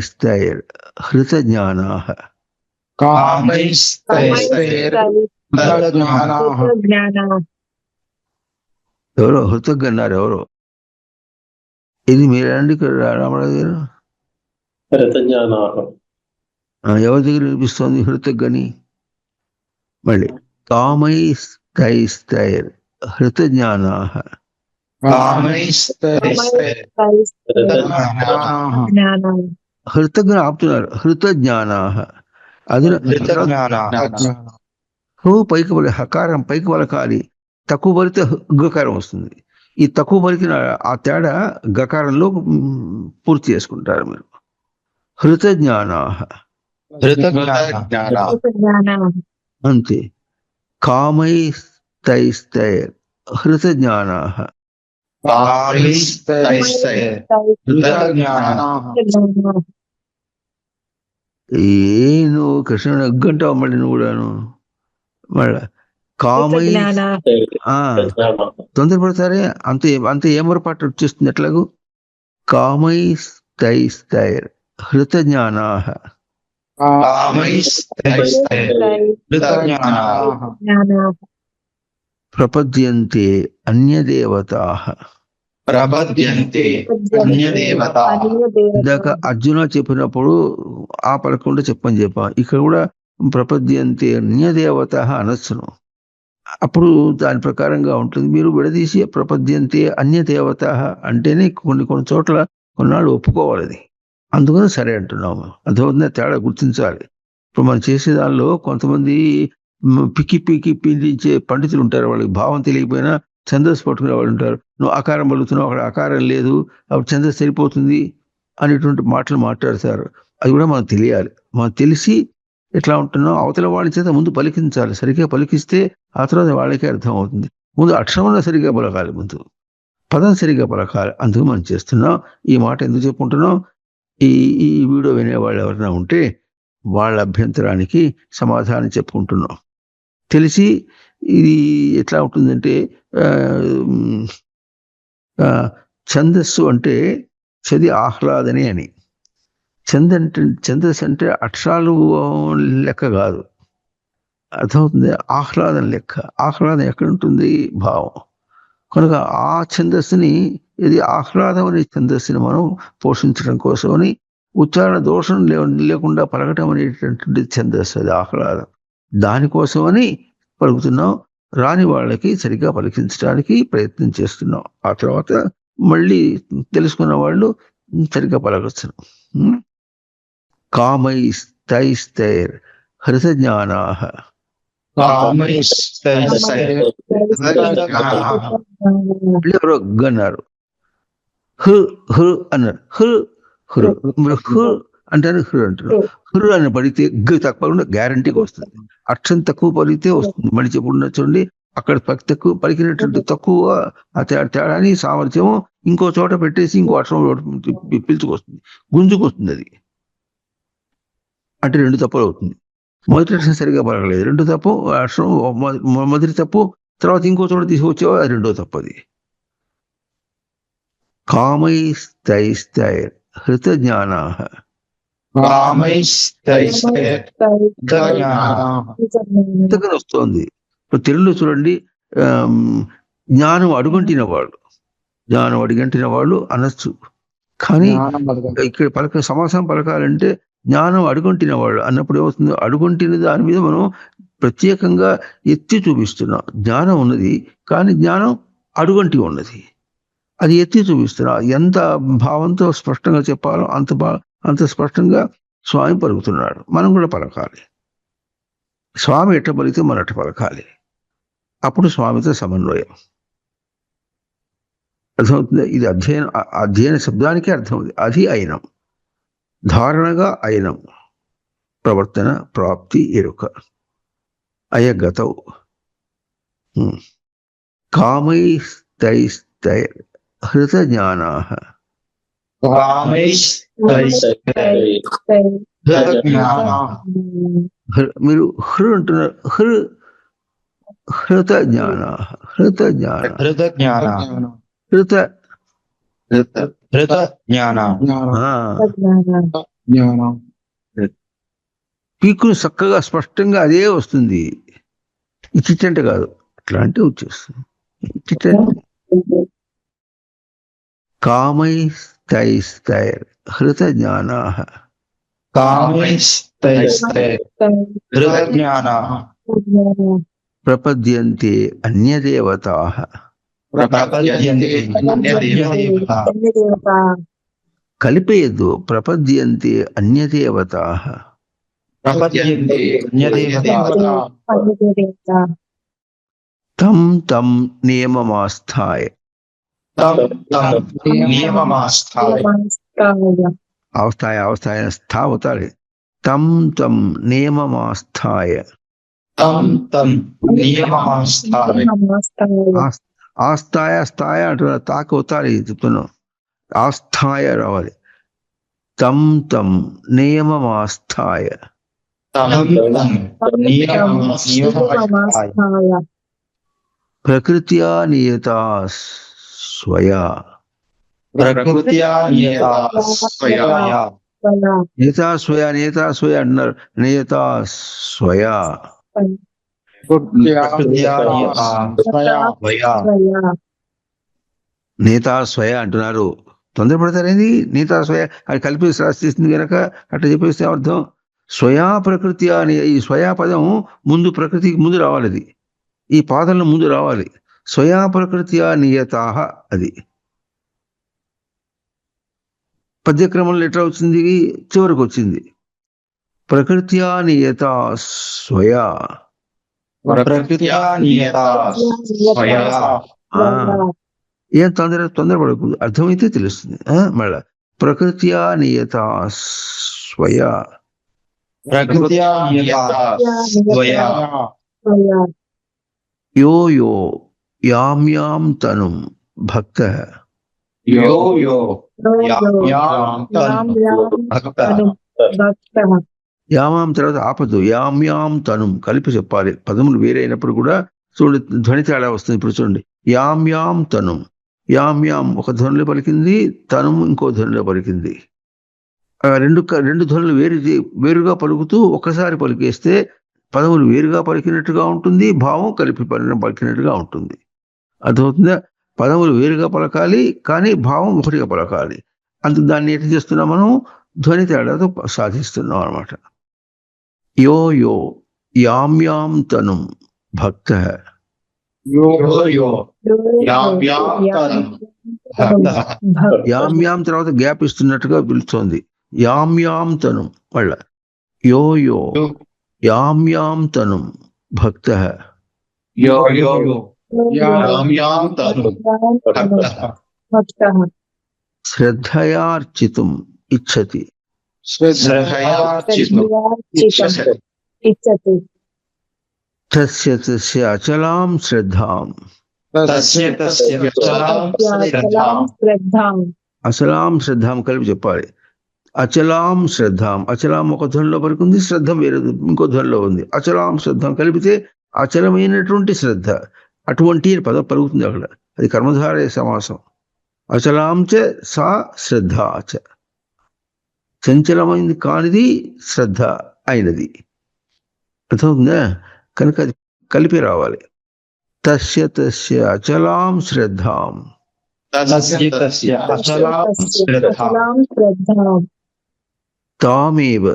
స్తైర్ హృతజ్ఞానా. కామై కృతజ్ఞాన ఎవరో హృతగ్ అన్నారు ఎవరో. ఇది మీరండి రామరాజు గారు, ఎవరి దగ్గర వినిపిస్తోంది హృతగ్ అని? మళ్ళీ కామై స్తైర్ హృతజ్ఞానా. హృతజ్ఞ ఆపుతున్నారు, హృతజ్ఞానా. అది పైకి హకారం పైకి పలకాలి, తక్కువ పలికితే గకారం వస్తుంది. ఈ తక్కువ పలికిన ఆ తేడా గకారంలో పూర్తి చేసుకుంటారు మీరు. హృతజ్ఞానా అంతే. కామై స్తైర్ హృతజ్ఞానా. నువ్వు కృష్ణుడు అగ్గంటావు మళ్ళీ నువ్వు కూడాను. మళ్ళా కామై తొందరపడతారే అంత ఏమరపాటు వచ్చేస్తుంది ఎట్లాగూ. కామై స్తైర్ హృతజ్ఞానా. ప్రపద్యంతే అన్యదేవతాః. ఇందాక అర్జున చెప్పినప్పుడు ఆ పలకుండా చెప్పా. ఇక్కడ కూడా ప్రపద్యంతే అన్యదేవతాః అనొచ్చును. అప్పుడు దాని ప్రకారంగా ఉంటుంది. మీరు విడదీసి ప్రపద్యంతే అన్యదేవతాః అంటేనే కొన్ని చోట్ల కొన్నాళ్ళు ఒప్పుకోవాలి అది. అందుకని సరే అంటున్నాము. అర్థమవుతుందా? తేడా గుర్తించాలి. ఇప్పుడు మనం చేసే దానిలో కొంతమంది పిక్కి పీడించే పండితులు ఉంటారు. వాళ్ళకి భావం తెలియకపోయినా ఛందస్సు పట్టుకునే వాళ్ళు ఉంటారు. నువ్వు ఆకారం పలుకుతున్నావు, అక్కడ ఆకారం లేదు, అప్పుడు ఛందస్సు సరిపోతుంది అనేటువంటి మాటలు మాట్లాడతారు. అది కూడా మనకు తెలియాలి. మనం తెలిసి ఎట్లా ఉంటున్నాం అవతల వాళ్ళ చేత ముందు పలికించాలి. సరిగ్గా పలికిస్తే ఆ తర్వాత వాళ్ళకే అర్థం అవుతుంది. ముందు అక్షరంలో సరిగ్గా పలకాలి, ముందు పదం సరిగ్గా పలకాలి. అందుకు మనం చేస్తున్నాం. ఈ మాట ఎందుకు చెప్పుకుంటున్నాం? ఈ వీడియో వినేవాళ్ళు ఎవరైనా ఉంటే వాళ్ళ అభ్యంతరానికి సమాధానం చెప్పుకుంటున్నాం. తెలిసి ఇది ఎట్లా ఉంటుందంటే ఛందస్సు అంటే చది ఆహ్లాదనే అని. ఛందస్సు అంటే అక్షరాలు లెక్క కాదు, అర్థమవుతుంది, ఆహ్లాదం లెక్క. ఆహ్లాదం ఎక్కడ ఉంటుంది? భావం. కనుక ఆ ఛందస్సుని, ఇది ఆహ్లాదం అనే ఛందస్సుని మనం పోషించడం కోసమని ఉచ్చారణ దోషం లేకుండా పలకటం అనేటటువంటి ఛందస్సు, అది ఆహ్లాదం. దానికోసమని పలుకుతున్నాం. రాని వాళ్ళకి సరిగ్గా పలికించడానికి ప్రయత్నం చేస్తున్నాం. ఆ తర్వాత మళ్ళీ తెలుసుకున్న వాళ్ళు సరిగ్గా పలకచ్చు. కామైస్తైస్తైర్ హృతజ్ఞానాః. మళ్ళీ ఎవరో గ అన్నారు, హృ హృ అన్నారు, హృ హృ హృ అంటారు, హృ అంటారు. హృ అని పడితే గ తప్పకుండా గ్యారంటీగా వస్తుంది. అక్షరం తక్కువ పలికితే వస్తుంది. మళ్ళీ చెప్పుకున్న చూడండి, అక్కడ తక్కువ పలికినటువంటి తక్కువ ఆ తేడాని సామర్థ్యము ఇంకో చోట పెట్టేసి ఇంకో అక్షరం పిలుచుకొస్తుంది, గుంజుకొస్తుంది. అది అంటే 2 తప్పులు అవుతుంది. మొదటి అక్షరం సరిగా పలకలేదు, 2 తప్పు అక్షరం, మొదటి తప్పు, తర్వాత ఇంకో చోట తీసుకొచ్చావు, అది 2వ తప్పు. అది కామైస్తైస్తైర్ హృతజ్ఞానాః. ఇంతకని వస్తోంది. ఇప్పుడు తెలుగులో చూడండి, జ్ఞానం అడుగంటిన వాళ్ళు అనొచ్చు. కానీ ఇక్కడ సమాసం పలకాలంటే జ్ఞానం అడుగంటిన వాళ్ళు అన్నప్పుడు ఏమవుతుంది, అడుగంటిన దాని మీద మనం ప్రత్యేకంగా ఎత్తి చూపిస్తున్నాం. జ్ఞానం ఉన్నది, కానీ జ్ఞానం అడుగంటి ఉన్నది, అది ఎత్తి చూపిస్తున్నా. ఎంత భావంతో స్పష్టంగా చెప్పాలో అంత స్పష్టంగా స్వామి పలుకుతున్నాడు. మనం కూడా పలకాలి. స్వామి ఎట్ట పలికితే మనం ఎట్ట పలకాలి. అప్పుడు స్వామితో సమన్వయం అర్థమవుతుంది. ఇది అధ్యయన శబ్దానికి అర్థమవుతుంది. అది అయినం, ధారణగా అయినం, ప్రవర్తన, ప్రాప్తి, ఎరుక, అయగతౌ. కామైస్తైస్తైర్ హృతజ్ఞానాః. మీరు హృ అంటున్నారు, హృతజ్ఞానాః. పీకును చక్కగా స్పష్టంగా అదే వస్తుంది. చిట్టంటే కాదు, అట్లాంటి వచ్చేస్తుంది. కామైస్తైస్తైర్ హృతజ్ఞానాః. ప్రపద్యంతే అన్యదేవతాః. కలిపేయద్దు. ప్రపద్యంతే అన్యదేవతాః. తం తం నియమమాస్థాయ. అవస్థాయ స్థా అవుతాయి. తం తం నియమమాస్థాయ. ఆస్థాయ అంటున్నారు, తాకు అవుతారు చెప్తున్నాం, ఆస్థాయ రావాలి. తం తం నియమమాస్థాయ. ప్రకృత్యా నియతా స్వయా. నేతా స్వయా అంటున్నారు. నేతా స్వయా. నేతా స్వయ అంటున్నారు. తొందరపడతారేంది? నేతా స్వయ అది కలిపి శాస్త్రిస్తుంది కనుక అట్లా చెప్పేస్తే అర్థం. స్వయా ప్రకృతి అని ఈ స్వయా పదం ముందు ప్రకృతికి ముందు రావాలి. అది ఈ పాదంలో ముందు రావాలి. స్వయా ప్రకృతి నియతాః. అది పద్యక్రమంలో ఎట్లా వచ్చింది? చివరికి వచ్చింది. ప్రకృత్యా నియతా స్వయా. ఏం తొందరపడకూడదు, అర్థమైతే తెలుస్తుంది. మళ్ళా ప్రకృత్యా నియతా స్వయా. యో యో యాం యాం తనుం భక్తః. యామాం తర్వాత ఆపదు. యాం యాం తనుం కలిపి చెప్పాలి. పదములు వేరే అయినప్పుడు కూడా చూడండి, ధ్వని తేడా వస్తుంది. ఇప్పుడు చూడండి, యాం యాం తనుం. యాం యాం ఒక ధ్వనిలో పలికింది, తనుం ఇంకో ధ్వనిలో పలికింది. రెండు ధ్వనులు వేరుగా పలుకుతూ ఒక్కసారి పలికేస్తే పదములు వేరుగా పలికినట్టుగా ఉంటుంది, భావం కలిపి పలికినట్టుగా ఉంటుంది. అర్థమవుతుందా? పదములు వేరుగా పలకాలి, కానీ భావం ఒకటిగా పలకాలి. దాన్ని ఎట్లా చేస్తున్నాం మనం? ధ్వని తేడాతో సాధిస్తున్నాం అనమాట. యో యో యాం యాం తనుం భక్త यो यो याम యాం యాం తర్వాత గ్యాప్ ఇస్తున్నట్టుగా పిలుస్తోంది. యాం యాం తనుం మళ్ళా యో యో యాం యాం తనుం భక్త यो यो याम तनु భక్తః శ్రద్ధయార్చితుం ఇచ్చతి श्रद्धया ఇచ్చతి తస్య తస్య అచలాం శ్రద్ధాం. तस्य చలాం శ్రద్ధాం అచలాం శ్రద్ధాం కలిపి చెప్పాలి. అచలాం శ్రద్ధాం, అచలాం ఒక ధ్వనిలో పలుకుంది, శ్రద్ధం వేరే ఇంకో ధ్వనిలో ఉంది. అచలాం శ్రద్ధం కలిపితే అచలమైనటువంటి శ్రద్ధ, అటువంటి పదం పలుకుతుంది అక్కడ. అది కర్మధారయ సమాసం. అచలాం చ సా శ్రద్ధ చ, చంచలమైంది కానిది శ్రద్ధ అయినది. అర్థమవుతుందా? కనుక అది కలిపి రావాలి. తస్య తస్య అచలాం శ్రద్ధాం तस्य श्रद्धा చలాం శ్రద్ధాం తామేవ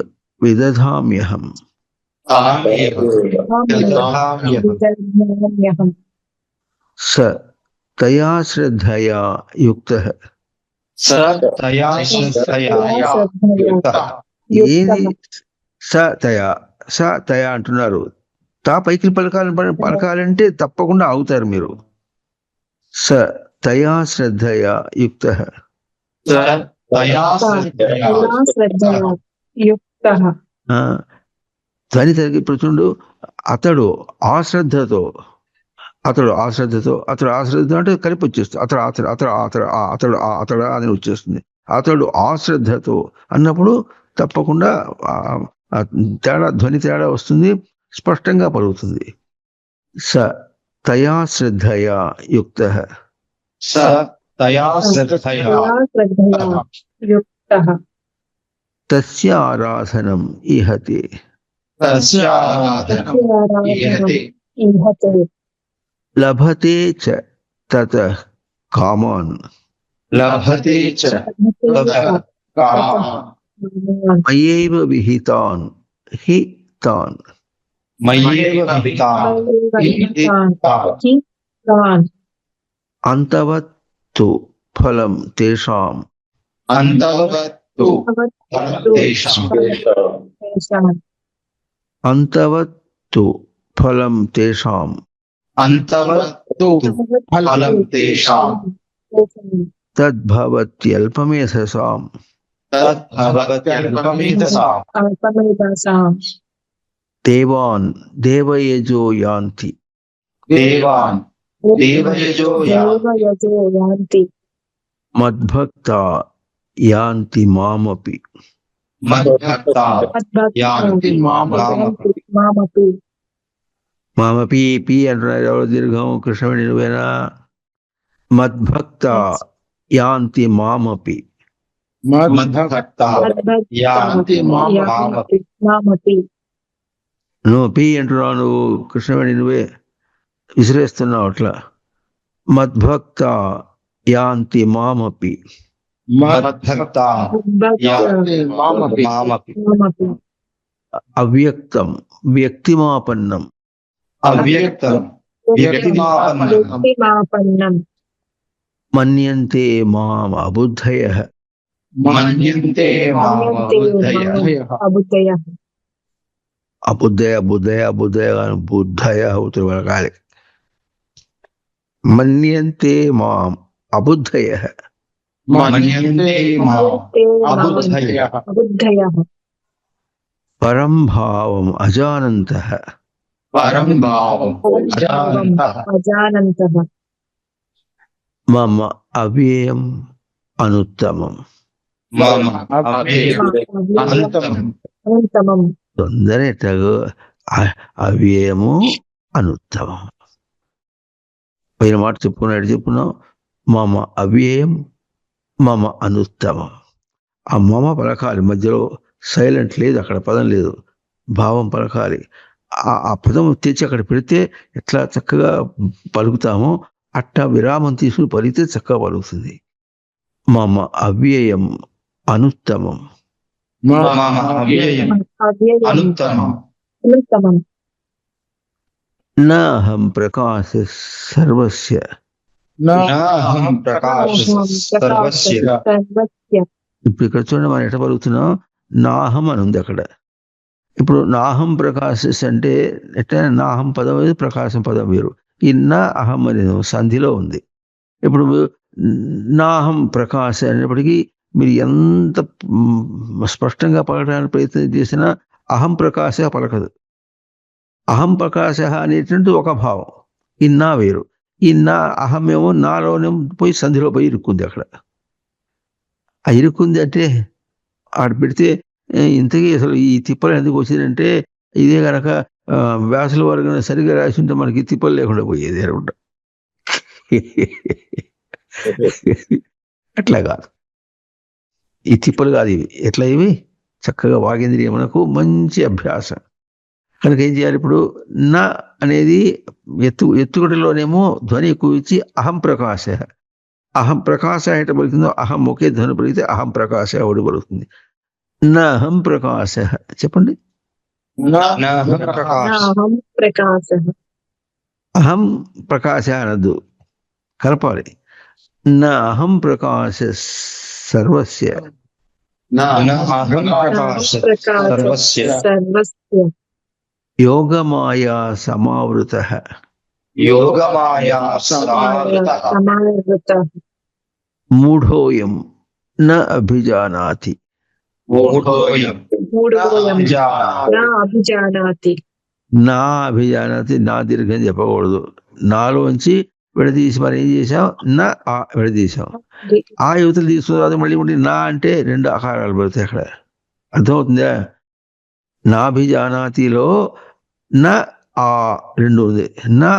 విదధామ్యహం. तामेव విదధామ్యహం స తయా శ్రద్ధయా యుక్తః. तया श्रद्धया ఏది స తయా అంటున్నారు. తా పైకి పలకాలంటే తప్పకుండా ఆగుతారు మీరు. స తయా శ్రద్ధయా యుక్తః. तया श्रद्धया శ్రద్ధయా యుక్తః ఆ, ధ్వని తగ్గి ఇప్పుడు చూడు, అతడు ఆశ్రద్ధతో, అతడు ఆశ్రద్ధతో, అతడు ఆశ్రద్ధ అంటే కలిపి వచ్చేస్తుంది. అతడు అతడు అతడు అతడు అతడు అతడు అని వచ్చేస్తుంది. అతడు ఆశ్రద్ధతో అన్నప్పుడు తప్పకుండా తేడా, ధ్వని తేడా వస్తుంది, స్పష్టంగా పలుకుతుంది. స తయా శ్రద్ధయా యుక్తః. तया श्रद्धया శ్రద్ధయా యుక్తః తస్య ఆరాధనం ఇహతే. तस्य आराधनम् इहते ఈహతే లభతే చ తతః కామాన్. लभते च ततः कामान् మయైవ విహితాన్ హి తాన్. मय्येव विहितान् తాన్ అంతవత్తు ఫలం తేషాం. अन्तवत्तु तेषाम् అంతవత్తు ఫలం తేషాం. अन्तवत्तु फलं तेषाम् తద్భవత్యల్పమేధసాం. तद्भवत्यल्पमेधसाम् అల్పమేధసాం దేవాన్ దేవయజో యాంతి. देवान् देवयजो దేవయజో యాంతి మద్భక్తా యాంతి మామపి. मद्भक्ता यान्ति యాంతి మామపి మామపి పి అంటున్నారు. ఎవరు దీర్ఘం? కృష్ణవేణి నువ్వేనా? మద్భక్త యాంతి మామపి. मद्भक्ता यान्ति मामपि మామపి నువ్వు పి అంటున్నావు, నువ్వు కృష్ణవేణి నువ్వే విసిరేస్తున్నావు అట్లా. మద్భక్త యాంతి మామపి. मद्भक्ता यान्ति मामपि మామపి అవ్యక్తం వ్యక్తిమాపన్నం. अव्यक्तं व्यक्तिमापन्नं వ్యక్తిమాపన్నం మన్యంతే మాం అబుద్ధయః. मन्यन्ते मामबुद्धयः అబుద్ధయః అబుద్ధయ బుద్ధయ అబుద్ధయ బుద్ధయ అవుతుంది వాళ్ళ. మన్యంతే మాం అబుద్ధయః. मन्यन्ते मामबुद्धयः అబుద్ధయః పరం భావం అజానంతః. परं भावम् अजानन्तः అజానంతః మమ అవ్యయం అనుత్తమం. मम अव्ययम् अनन्तम् అనంతమం తొందర ఎట్టగో అవ్యయము అనుత్తమం. పైన మాట చెప్పుకున్నాం. మమ అవ్యయం మమ అనుత్తమం. ఆ మమ పలకాలి, మధ్యలో సైలెంట్ లేదు, అక్కడ పదం లేదు, భావం పలకాలి. ఆ పదం తెచ్చి అక్కడ పెడితే ఎట్లా చక్కగా పలుకుతామో అట్టా విరామం తీసుకుని పలికితే చక్కగా పలుకుతుంది. మమ అవ్యయం అనుత్తమం. మమ అవ్యయం అవ్యయం అనుత్తమం అనుత్తమం నాహం ప్రకాశ సర్వస్య. నాహం ప్రకాశ సర్వస్య సర్వస్య ఇప్పుడు ఇక్కడ చూడండి, మనం ఎట్లా పలుకుతున్నాం, నాహం అని ఉంది అక్కడ. ఇప్పుడు నాహం ప్రకాశస్ అంటే ఎట్లయినా నాహం పదం వేరు, ప్రకాశం పదం వేరు. ఈ నా అహం అనేది సంధిలో ఉంది. ఇప్పుడు నాహం ప్రకాశ అనేప్పటికీ మీరు ఎంత స్పష్టంగా పలకడానికి ప్రయత్నం చేసినా అహం ప్రకాశ పలకదు. అహం ప్రకాశ అనేటువంటి ఒక భావం, ఈ నా వేరు. ఈ నా అహం ఏమో నాలోనే పోయి సంధిలో పోయి ఇరుక్కుంది. అక్కడ ఆ ఇరుక్కుంది అంటే ఆడ పెడితే ఇంతకీ అసలు ఈ తిప్పలు ఎందుకు వచ్చిందంటే, ఇదే కనుక వ్యాసుల వర్గం సరిగ్గా రాసి ఉంటే మనకి తిప్పలు లేకుండా పోయేది అనమాట. అట్లా కాదు, ఈ తిప్పలు కాదు ఇవి. ఎట్లా ఇవి చక్కగా వాగేంద్రియమునకు మంచి అభ్యాసం. కనుక ఏం చేయాలి, ఇప్పుడు నా అనేది ఎత్తుగడలోనేమో ధ్వని ఎక్కువ ఇచ్చి అహం ప్రకాశ. అహం ప్రకాశ ఎట పలుకుతుందో, అహం ఒకే ధ్వని పలికితే అహం ప్రకాశ ఒకటి పలుకుతుంది. నా అహం ప్రకాశ చెప్పండి. నాహం ప్రకాశ నాహం ప్రకాశ అహం ప్రకాశ అనద్దు, కలపాలి. నా అహం ప్రకాశ సర్వస్య. నాహం ప్రకాశ సర్వస్య సర్వస్య యోగమాయా సమావృత. యోగమాయా సమావృత సమావృత మూఢోయం న అభిజానాతి. మూఢోయం మూఢోయం జానాతి. నా అభిజానాతి. నా అభిజానాతి, నా దీర్ఘం చెప్పకూడదు. నాలోంచి విడదీసి మనం ఏం చేసాం, నా ఆ విడదీసాం. ఆ యువతలు తీసుకున్న తర్వాత మళ్ళీ నా అంటే రెండు ఆకారాలు పడతాయి అక్కడ. అర్థమవుతుందా? నాభిజానాతిలో నా ఆ రెండు ఉంది. నా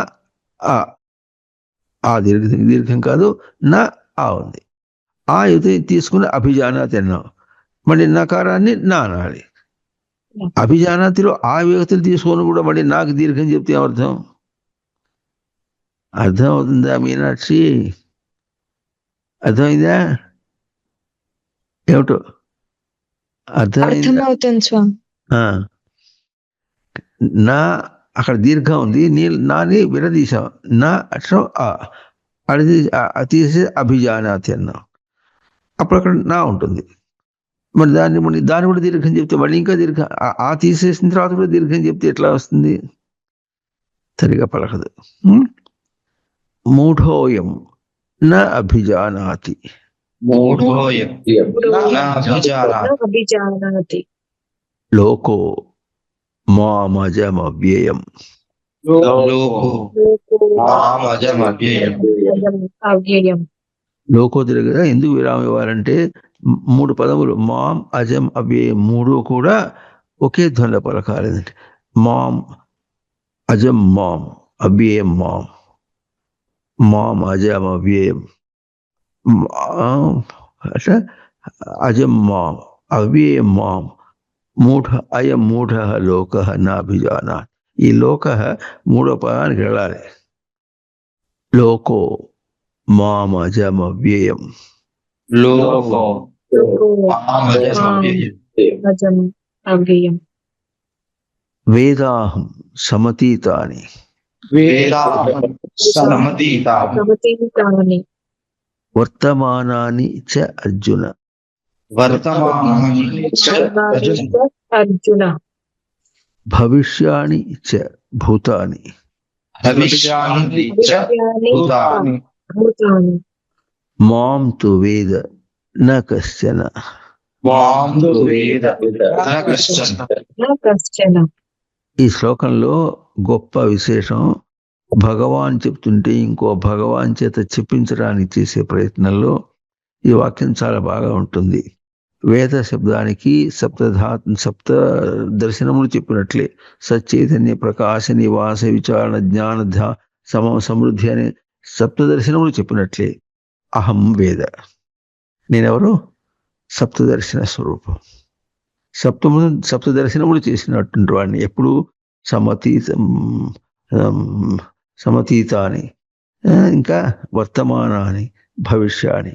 ఆ దీర్ఘం కాదు, నా ఆ ఉంది. ఆ యువతని తీసుకుని అభిజానాతి అన్నాం. మళ్ళీ నకారాన్ని నా అనాలి. అభిజానాతిలో ఆ వ్యక్తులు తీసుకొని కూడా మళ్ళీ నాకు దీర్ఘం చెప్తే ఏమర్థం? అర్థం అవుతుందా మీనాక్షి? అర్థమైందా? ఏమిటో అర్థమైందా? అర్థమవుతుంది స్వామి. నా అక్కడ దీర్ఘం ఉంది, నాని విడదీశాం. నా అక్షరం అది తీసే అభిజానాతి అన్నాం. అప్పుడు అక్కడ నా ఉంటుంది. మరి దాన్ని కూడా దీర్ఘం చెప్తే మళ్ళీ ఇంకా దీర్ఘం, ఆ తీసేసిన తర్వాత కూడా దీర్ఘం చెప్తే ఎట్లా వస్తుంది? సరిగా పలకదు. మూఢోయం నా అభిజానాతి. మూఢోయం నా అభిజానాతి. లోకో మామజమవ్యయం. లోకో మామజమవ్యయం. అవ్యయం. లోకో తిరగదా ఎందుకు విరామం ఇవ్వాలంటే, మూడు పదములు మాం అజం అవ్యయం మూడు కూడా ఒకే ధ్వనిలో పలకాలి. మాం అజం మాం, అవ్యయం మాం. మాం అజం అవ్యయం అట్లా అజం మాం అవ్యయం మాం. మూఢ అయం మూఢ లోక నాభిజానాత్. ఈ లోక మూడో పదానికి వెళ్ళాలి. లోకో మామజమవ్యయం. లోకో మామజమవ్యయం. అవ్యయం. వేదాహం సమతీతాని. వేదాహం సమతీతాని. సమతీతాని. వర్తమానాని చ అర్జున. వర్తమానాని చ అర్జున. భవిష్యాని చ భూతాని. భవిష్యాని చ భూతాని. భూతాని. మాం తు వేద న కశ్చన. మాం తు వేద న కశ్చన. కశ్చన. ఈ శ్లోకంలో గొప్ప విశేషం, భగవాన్ చెప్తుంటే ఇంకో భగవాన్ చేత చెప్పించడానికి చేసే ప్రయత్నంలో ఈ వాక్యం చాలా బాగా ఉంటుంది. వేద శబ్దానికి సప్త దర్శనములు చెప్పినట్లే సచ్చైతన్య ప్రకాశ నివాస విచారణ జ్ఞాన సమృద్ధి అనే సప్త దర్శనములు చెప్పినట్లే అహం వేద, నేనెవరు? సప్తదర్శన స్వరూపం. సప్త దర్శనములు చేసినటువంటి వాడిని ఎప్పుడు సమతీతాని, ఇంకా వర్తమానాన్ని, భవిష్యాన్ని.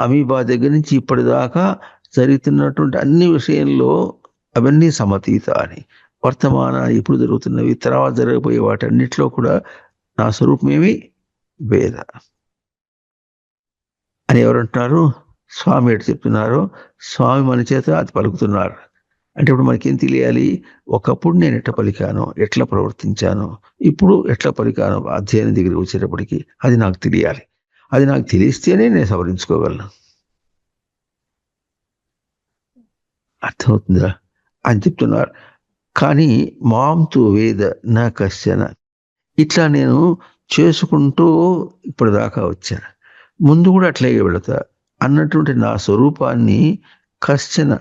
అమీబా దగ్గర నుంచి ఇప్పటిదాకా జరుగుతున్నటువంటి అన్ని విషయంలో అవన్నీ సమతీత అని. వర్తమాన ఇప్పుడు జరుగుతున్నవి, తర్వాత జరగబోయే వాటన్నిటిలో కూడా నా స్వరూపమేమి వేద అని ఎవరంటున్నారు? స్వామి ఎటు చెప్తున్నారు? స్వామి మన చేత అది పలుకుతున్నారు. అంటే ఇప్పుడు మనకేం తెలియాలి? ఒకప్పుడు నేను ఎట్లా పలికాను, ఎట్లా ప్రవర్తించాను, ఇప్పుడు ఎట్లా పలికాను అధ్యయనం దగ్గరికి వచ్చేటప్పటికి అది నాకు తెలియాలి. అది నాకు తెలిస్తేనే నేను సవరించుకోగలను. అర్థమవుతుందా అని చెప్తున్నారు. కానీ మాంతు వేద నా కశ్చన, ఇట్లా నేను చేసుకుంటూ ఇప్పుడు దాకా వచ్చాను, ముందు కూడా అట్లాగే వెళతా అన్నటువంటి నా స్వరూపాన్ని కశ్చన,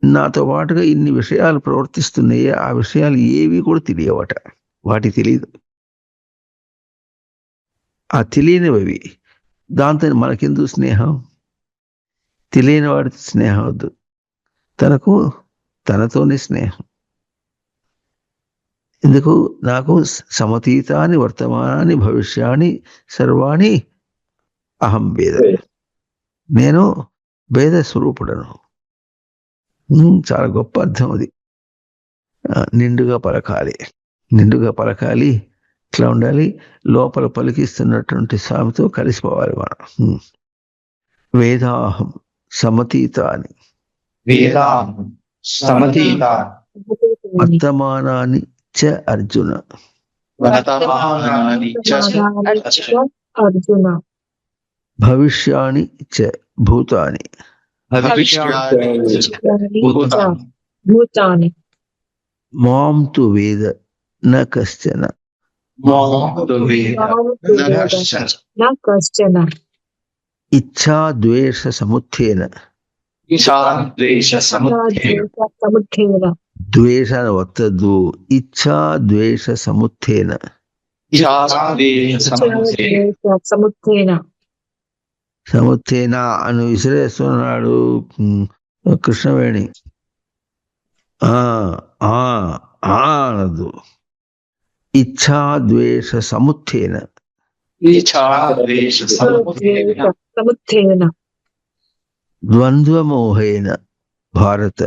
నాతో పాటుగా ఇన్ని విషయాలు ప్రవర్తిస్తున్నాయి, ఆ విషయాలు ఏవి కూడా తెలియవట, వాటికి తెలియదు. ఆ తెలియనివి, దాంతో మనకెందుకు స్నేహం? తెలియని వాడితో స్నేహం వద్దు, తనతోనే స్నేహం. ఎందుకు? నాకు సమతీతాని వర్తమానాన్ని భవిష్యాన్ని సర్వాణి అహం వేద, నేను వేద స్వరూపుడను. చాలా గొప్ప అర్థం అది. నిండుగా పలకాలి, నిండుగా పలకాలి. ఇట్లా ఉండాలి, లోపల పలికిస్తున్నటువంటి స్వామితో కలిసిపోవాలి మనం. వేదాహం సమతీతాని వేదాహం సమతీతాని వర్తమానాన్ని చ అర్జున, వర్తమానాని చ అర్జున భవిష్యాని చ భూతాని భవిష్యాని చ భూతాని మాం తు వేద న కశ్చన మాంతు వేద న కశ్చన నా కశ్చన ఇచ్ఛా ద్వేష సముత్థేన, ఇచ్ఛాద్వేష సముత్థేన సముఖేన ద్వేషాన్ని వత్తద్దు, ఇచ్ఛా ద్వేష సముత్థేన, ఇచ్ఛాద్వేష సముత్థేన సముఖేన సముత్థేన అని విసిరేస్తున్నాడు కృష్ణవేణి. అనద్దు, ఇచ్ఛా ద్వేష సముత్థేన, ఇచ్ఛాద్వేష సముత్థేన సముఖేన ద్వంద్వమోహేన భారత,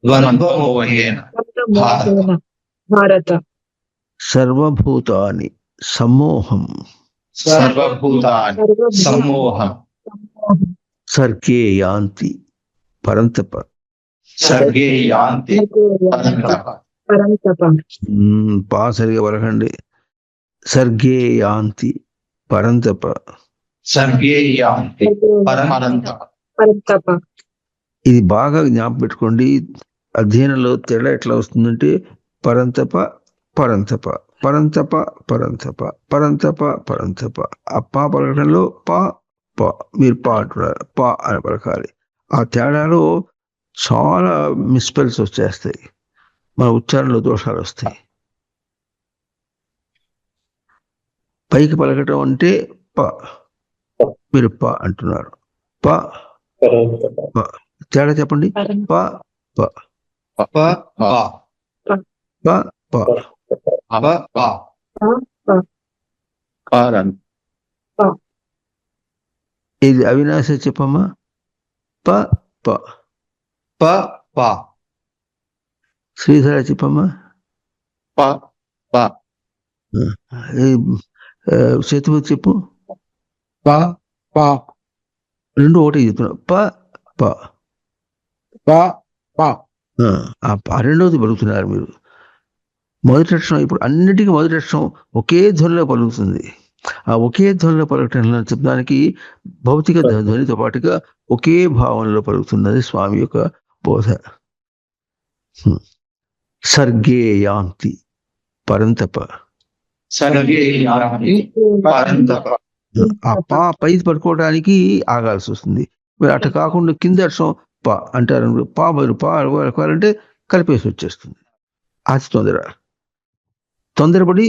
ద్వంద్వమోహేన భారత సర్వభూతాని సమ్మోహం సర్వభూతాని సమ్మోహం సర్గే యాంతి పరంతప. సర్గే యాంతి పరంతప. పరంతప పా సరిగా పలకండి. సర్గే యాంతి పరంతప. సర్గే యాంతి పరంతప. పరంతప ఇది బాగా జ్ఞాపకం పెట్టుకోండి. అధ్యయనంలో తేడా ఎట్లా వస్తుందంటే పరంతప పరంతప పరంతప పరంతప పరంతప పరంతప. ఆ పా పలకడంలో పా పా, మీరు పా అంటున్నారు, పా అని పలకాలి. ఆ తేడాలో చాలా మిస్పెల్స్ వచ్చేస్తాయి, మన ఉచ్చారణలో దోషాలు వస్తాయి. పైకి పలకటం అంటే ప, మీరు ప అంటున్నారు, ప ప. తేడా చెప్పండి. ప ప ప ప ప ప. ప ప పరం. ఇది అవినాశ చెప్పమ్మా. ప ప ప ప. శ్రీధర చెప్పమ్మా. ప ప. సేతుపతి చెప్పు. ప ప. రెండు ఒకటి చెప్తున్నా. ప ప ప ప. ఆ రెండవది పలుకుతున్నారు మీరు. మొదటి అక్షరం ఇప్పుడు అన్నిటికీ మొదటి అక్షరం ఒకే ధ్వనిలో పలుకుతుంది. ఆ ఒకే ధ్వనిలో పలకటంలో చెప్పడానికి భౌతిక ధ్వనితో పాటుగా ఒకే భావనలో పలుకుతున్నది స్వామి యొక్క బోధ. సర్గే యాంతి పరంతప. సర్గే యాంతి పరంతప. ఆ పా పై పడుకోవడానికి ఆగాల్సి వస్తుంది. మీరు అట్లా కాకుండా కింద అక్షరం పా అంటారు. పా బదులు పా పలుకోవాలంటే కలిపేసి వచ్చేస్తుంది. అది తొందరపడి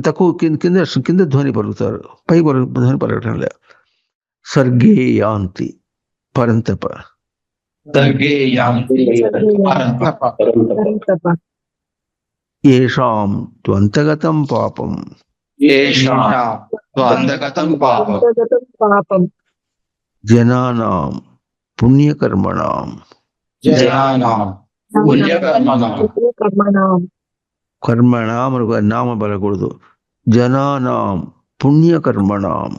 తక్కువ కింద ధ్వని పలుకుతారు, పై ధ్వని పలకటం లే. సర్గే యాంతి పరంతప. సర్గే యాంతి పరంతప. ఏషాం త్వంతగతం పాపం. ఏషాం త్వంతగతం పాపం. పాపం జనానాం పుణ్యకర్మణాం. జనానాం పుణ్యకర్మణాం కర్మణాం కర్మణాం అనుకో, నామ పలకూడదు. జనానాం పుణ్యకర్మణాం.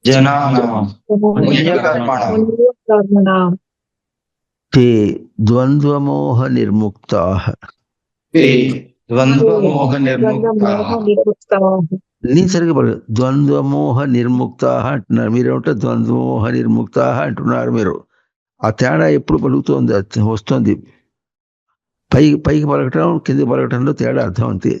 జనానాం పుణ్యకర్మణాం కర్మణాం తే ద్వంద్వమోహ నిర్ముక్తాః. తే ద్వంద్వమోహ నిర్ముక్తాః నీ సరిగ్గా పలక. ద్వంద్వమోహ నిర్ముక్తాః అంటున్నారు. మీరేమిటో ద్వంద్వమోహ నిర్ముక్తాః అంటున్నారు మీరు. ఆ తేడా ఎప్పుడు పలుకుతోంది, వస్తుంది. పైకి పలకటం కింది పలకటంలో తేడా అర్థం అంతే.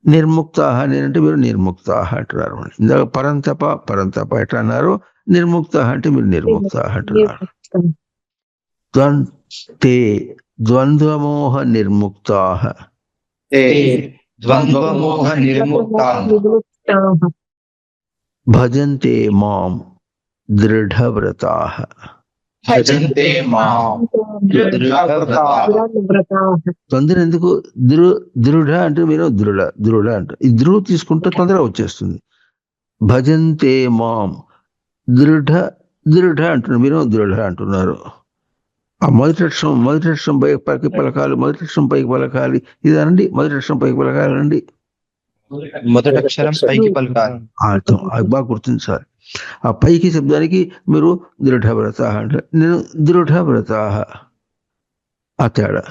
నిర్ముక్తాః నేనంటే మీరు నిర్ముక్తాః అంటున్నారు. ఇందాక పరంతప ఎట్లా అన్నారు, నిర్ముక్తాః అంటే మీరు నిర్ముక్తాః అంటున్నారు. తే ద్వంద్వమోహ నిర్ముక్తాః. తే ద్వంద్వమోహ నిర్ముక్తాః భజంతే మాం దృఢవ్రతాః. భజంతే మాం దృఢవ్రతాః. తొందర ఎందుకు? దృఢ అంటే మీరు దృఢ అంటే ఈ దృఢ తీసుకుంటే తొందర వచ్చేస్తుంది. భజంతే మాం దృఢ అంటున్నారు, మీరు దృఢ అంటున్నారు. ఆ మొదటి అక్షరం పైకి పలకాలి, మొదటి అక్షరం పైకి పలకాలి. ఇదనండి, మొదటి అక్షరం పైకి పలకాలండి. మొదటి అక్షరం పైకి పలకాలి. అర్థం అది బాగా గుర్తించాలి. ఆ పైకి శబ్దానికి మీరు దృఢవ్రత అంటే నేను దృఢవ్రతాః. ఆ తేడా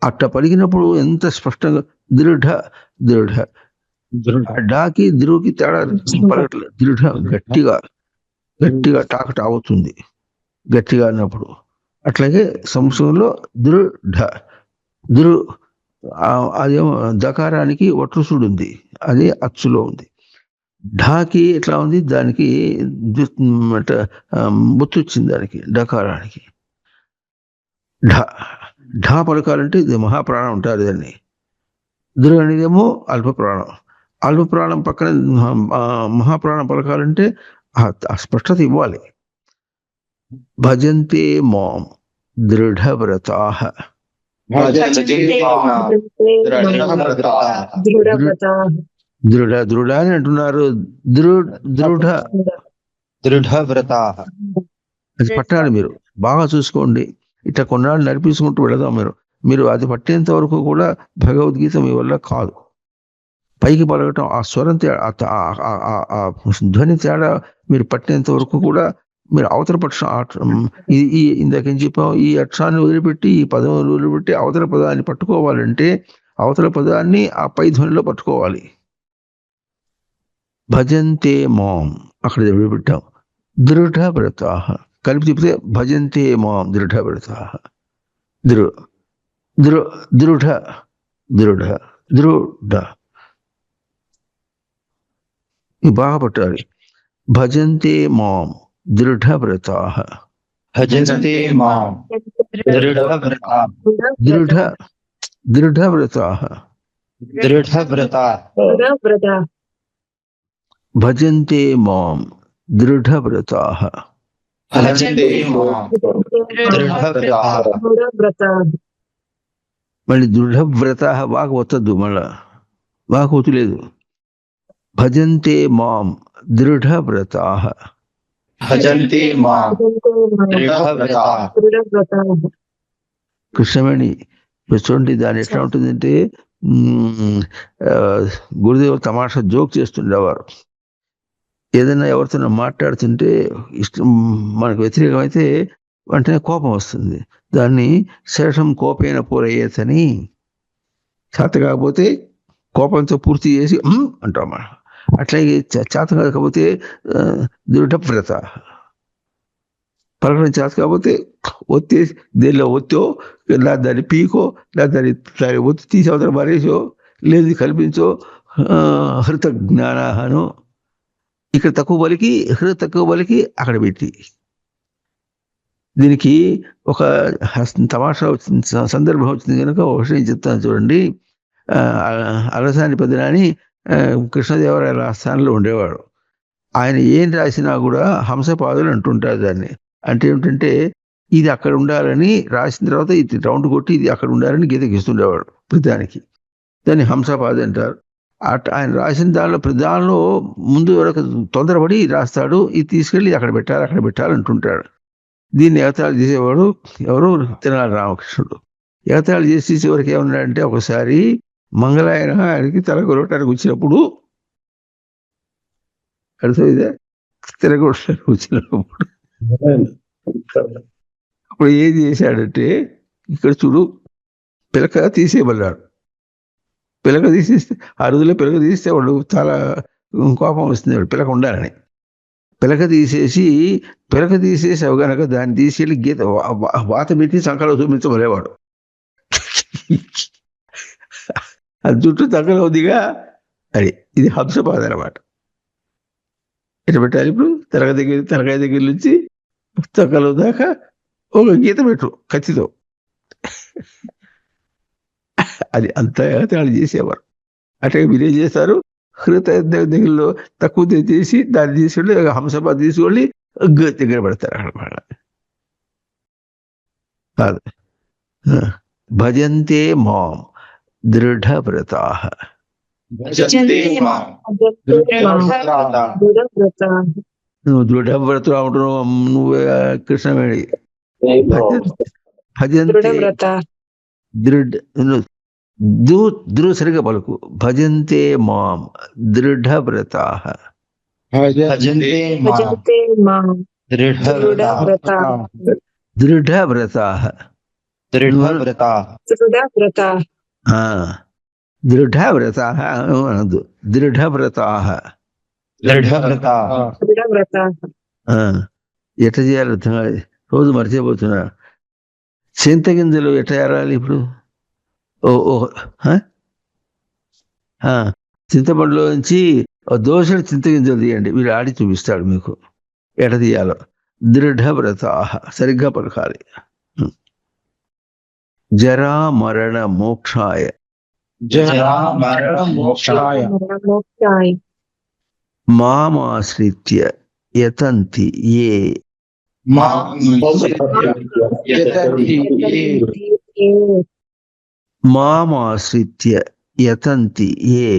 అట్ట పలికినప్పుడు ఎంత స్పష్టంగా దృఢ డాకి దిరుకి తేడా పలకట్లేదు. దృఢ గట్టిగా టాకట అవుతుంది గట్టిగా అన్నప్పుడు. అట్లాగే సంస్కృతంలో అదేమో దకారానికి ఒట్రుసుడు ఉంది, అది అచ్చులో ఉంది. ఢాకి ఎట్లా ఉంది, దానికి బొత్తు వచ్చింది దానికి, డకారానికి. ఢా పలకాలంటే ఇది మహాప్రాణం ఉంటారు దాన్ని. దృ అనేదేమో అల్పప్రాణం పక్కన మహాప్రాణం పలకాలంటే ఆ స్పష్టత ఇవ్వాలి. భజంతే మాం దృఢవ్రతాః. దృఢ అని అంటున్నారు. దృఢవ్రతాః అది పట్టాలి. మీరు బాగా చూసుకోండి. ఇట్లా కొన్నాళ్ళు నడిపించుకుంటూ వెళదాం. మీరు అది పట్టేంత వరకు కూడా భగవద్గీత మీ వల్ల కాదు. పైకి పలకటం, ఆ స్వరం తేడా, ఆ ధ్వని తేడా మీరు పట్టేంత వరకు కూడా మీరు అవతల పక్షం ఇందాకేం చెప్పాం, ఈ అక్షరాన్ని వదిలిపెట్టి, ఈ పదం వదిలిపెట్టి అవతల పదాన్ని పట్టుకోవాలంటే అవతల పదాన్ని ఆ పై ధ్వనిలో పట్టుకోవాలి. భజంతే మాం అక్కడ వదిలిపెట్టాం. దృఢవ్రతాః కలిపి తిప్పితే భజంతే మాం దృఢవ్రతాః. దృఢ ఇది బాగా పట్టాలి. భజంతే మాం దృఢవ్రతాః. భజంతే మాం దృఢవ్రతాః. దృఢవ్రతాః. భజంతే మాం దృఢవ్రతాః. భజంతే మాం దృఢవ్రతాః. మళ్ళీ దృఢవ్రతాః బాగా వత్తద్దు, మళ్ళా బాగా వతులేదు. భజంతే మాం దృఢవ్రతాః. భజంతే మాం దృఢవ్రతాః. కృష్ణవేణి చూడండి, దాని ఎట్లా ఉంటుందంటే గురుదేవులు తమాషా జోక్ చేస్తుండేవారు. ఏదైనా ఎవరితో మాట్లాడుతుంటే ఇష్టం మనకు వ్యతిరేకమైతే వెంటనే కోపం వస్తుంది. దాన్ని శేషం కోపేన పూరయ్యేతని, చేత కాకపోతే కోపంతో పూర్తి చేసి అంటాం. అట్లాగే చేత కాకపోతే దృఢవ్రత. పలకడం చేత కాకపోతే ఒత్తి దేనిలో ఒత్తో, లేదా దాన్ని పీకో, లేదా దాన్ని ఒత్తి తీసి అవతల మారేసో, లేదు కల్పించో. హృత జ్ఞానాహను ఇక్కడ తక్కువ బలికి అక్కడ పెట్టి. దీనికి ఒక తమాషా వచ్చింది, సందర్భం వచ్చింది కనుక ఒక విషయం చెప్తాను చూడండి. అలసాని పెద్దనాని కృష్ణదేవరాయల స్థానంలో ఉండేవాడు. ఆయన ఏం రాసినా కూడా హంసపాదులు అంటుంటారు దాన్ని. అంటే ఏమిటంటే ఇది అక్కడ ఉండాలని రాసిన తర్వాత ఇది రౌండ్ కొట్టి ఇది అక్కడ ఉండాలని గీతకిస్తుండేవాడు ప్రతిదానికి. దాన్ని హంసపాది అంటారు. ఆయన రాసిన దానిలో ముందు వరకు తొందరపడి రాస్తాడు, ఇది తీసుకెళ్ళి అక్కడ పెట్టాలి అంటుంటాడు. దీన్ని ఎగతాళి చేసేవాడు ఎవరు? తెనాలి రామకృష్ణుడు. ఎగతాళి చేసి చివరికి ఏమన్నాడంటే, ఒకసారి మంగళాయన ఆయనకి తెలగొరటానికి వచ్చినప్పుడు అర్థమైందే, తెలగొరటానికి వచ్చినప్పుడు అప్పుడు ఏం చేశాడంటే, ఇక్కడ చూడు పిలక తీసేయమన్నాడు. పిలక తీసేస్తే ఆ రోజుల్లో పిలక తీస్తే వాడు చాలా కోపం వస్తుంది, వాడు పిలక ఉండాలని. పిలక తీసేసి అవి కనుక దాన్ని తీసేసి గీత వాత పెట్టి సంకలో చూపించబోలేవాడు. అది చుట్టూ సంకలో ఉందిగా, అది ఇది హంసపాద అనమాట. ఎట్లా పెట్టాలి ఇప్పుడు? తలకాయ దగ్గర నుంచి సంకలో దాకా ఒక గీత పెట్టు కత్తితో. అది అంత తయారు చేసేవారు. అట్లా మీరేం చేస్తారు, హృదయ దగ్గరలో తక్కువ చేసి దాన్ని తీసుకెళ్ళి హంసపాద తీసుకెళ్ళి దగ్గర పెడతారు అన్నమాట. కాదు, భజంతే మాం దృఢవ్రతాః. నువ్వు దృఢవ్రతులు అంటున్నావు, నువ్వే కృష్ణవేణి. భజంతే దృఢ సరిగా పలుకు. భజంతే మాం దృఢవ్రతాః. దృఢవ్రతాః. దృఢవ్రతాః అనదు, దృఢవ్రతాః. ఎట్లా చేయాలి అర్థం కాదు, రోజు మర్చిపోతున్నా. చింతగింజలు ఎట్లా ఏరాలి ఇప్పుడు? చింతపండులో నుంచి దోషుడు చింతగింజలు తీయండి, వీడు ఆడి చూపిస్తాడు మీకు ఎట్లా తీయాలో. దృఢవ్రతాః సరిగ్గా పలకాలి. జరా మరణ మోక్షాయ. మామాశ్రిత్య యతంతి ఏ. మామాశ్రిత్య యతంతి ఏ.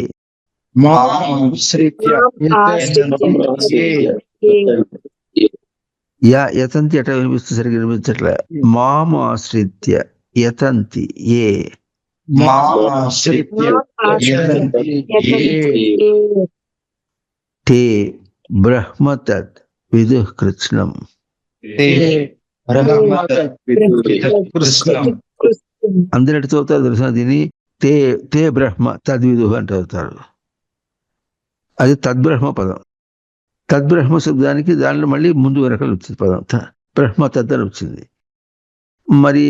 యతంతి ఎట్లా వినిపిస్తుంది? సరిగ్గా వినిపించట్లే. మామాశ్రిత్య యతంతి ఏ. తే బ్రహ్మతత్ విదుః కృత్స్నం. అందరు ఎట్లా చదువుతారు తెలుసా దీన్ని? తే బ్రహ్మ తద్విదు అంటే చదువుతారు. అది తద్బ్రహ్మ పదం. తద్బ్రహ్మ శబ్దానికి దానిలో మళ్ళీ ముందు వెనకలు వచ్చింది పదం, బ్రహ్మ తద్ అని వచ్చింది. మరి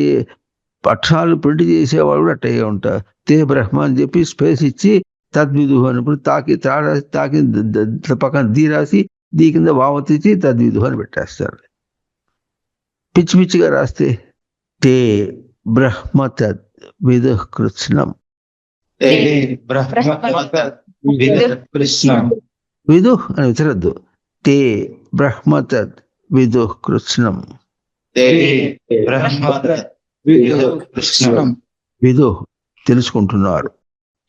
అక్షరాలు ప్రింట్ చేసేవాడు అట్టగే ఉంటారు. తే బ్రహ్మ అని చెప్పి స్పేస్ ఇచ్చి తద్విదు అన్నప్పుడు తాకి పక్కన దీ రాసి దీ కింద వావతిచ్చి తద్విదు అని పెట్టేస్తారు. పిచ్చి పిచ్చిగా రాస్తే తే బ్రహ్మ తద్ విదుః కృత్స్నం. విదుః అని విసరద్దు. తే బ్రహ్మ తద్ విదుః కృత్స్నం. విదుః తెలుసుకుంటున్నారు,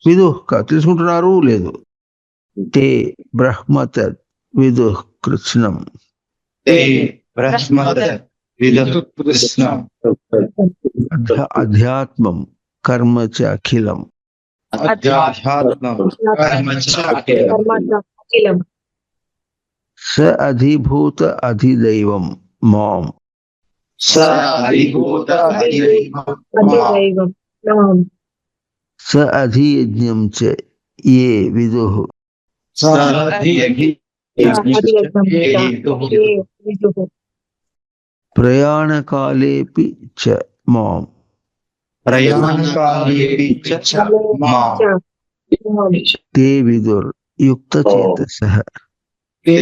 విదుః తెలుసుకుంటున్నారు లేదు. తే బ్రహ్మ తద్ విదుః కృత్స్నం. అధ్యాత్మం కర్మ చ అఖిలం. స అధిభూత అధిదైవం మాం. స అధియజ్ఞం చ ఏ విదుః. ప్రయాణకాలేపి చ మాం. తే విదుర్ యుక్తచేతసః. తే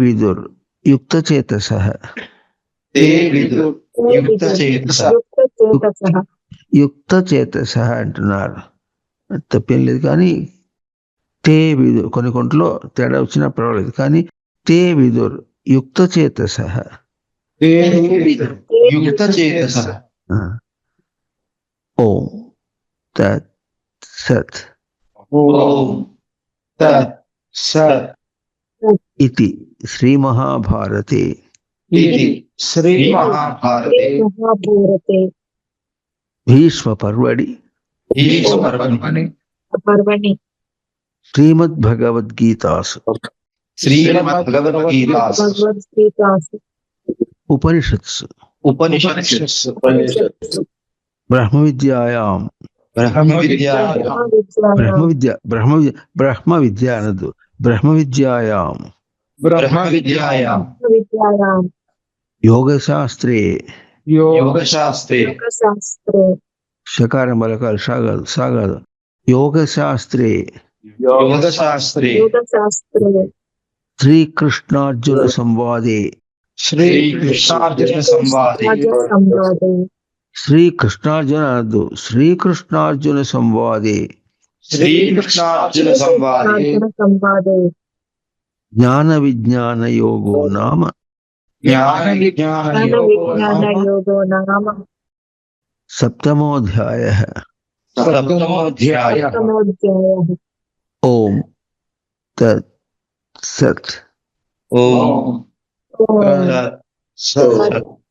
విదుర్ యుక్తచేతసః. యుక్తచేతసః అంటున్నారు, తప్పేం లేదు. కానీ తే విదుర్ కొన్ని కొంట్లో తేడా వచ్చినా పర్వాలేదు. కానీ తే విదుర్ యుక్తచేతసః. ఓం తత్ సత్. इति श्रीमहाभारते इति श्रीमहाभारते महाभारते भीष्मपर्वणि भीष्मपर्वणि पर्वणि श्रीमद्भगवद्गीतासु श्रीमद्भगवद्गीतासु भगवद्गीतासु उपनिषत्सु उपनिषत्सु ब्रह्मविद्यायां ब्रह्मविद्यायां ब्रह्मविद्यायां ब्रह्मविद्यायां योगशास्त्रे योगशास्त्रे योगशास्त्रे शकार मलकार सागर योगशास्त्रे योगशास्त्रे योगशास्त्रे श्रीकृष्णार्जुन संवादे श्रीकृष्णार्जुन संवादे संवादे श्रीकृष्णार्जुन संवादे श्रीकृष्णार्जुन संवादे संवादे ज्ञान विज्ञान योगो नाम ज्ञान विज्ञान योगो नाम सप्तमोऽध्यायः। सप्तमोऽध्यायः। सप्तमोऽध्यायः। ओम तत्सत्। ओम तत्सत्।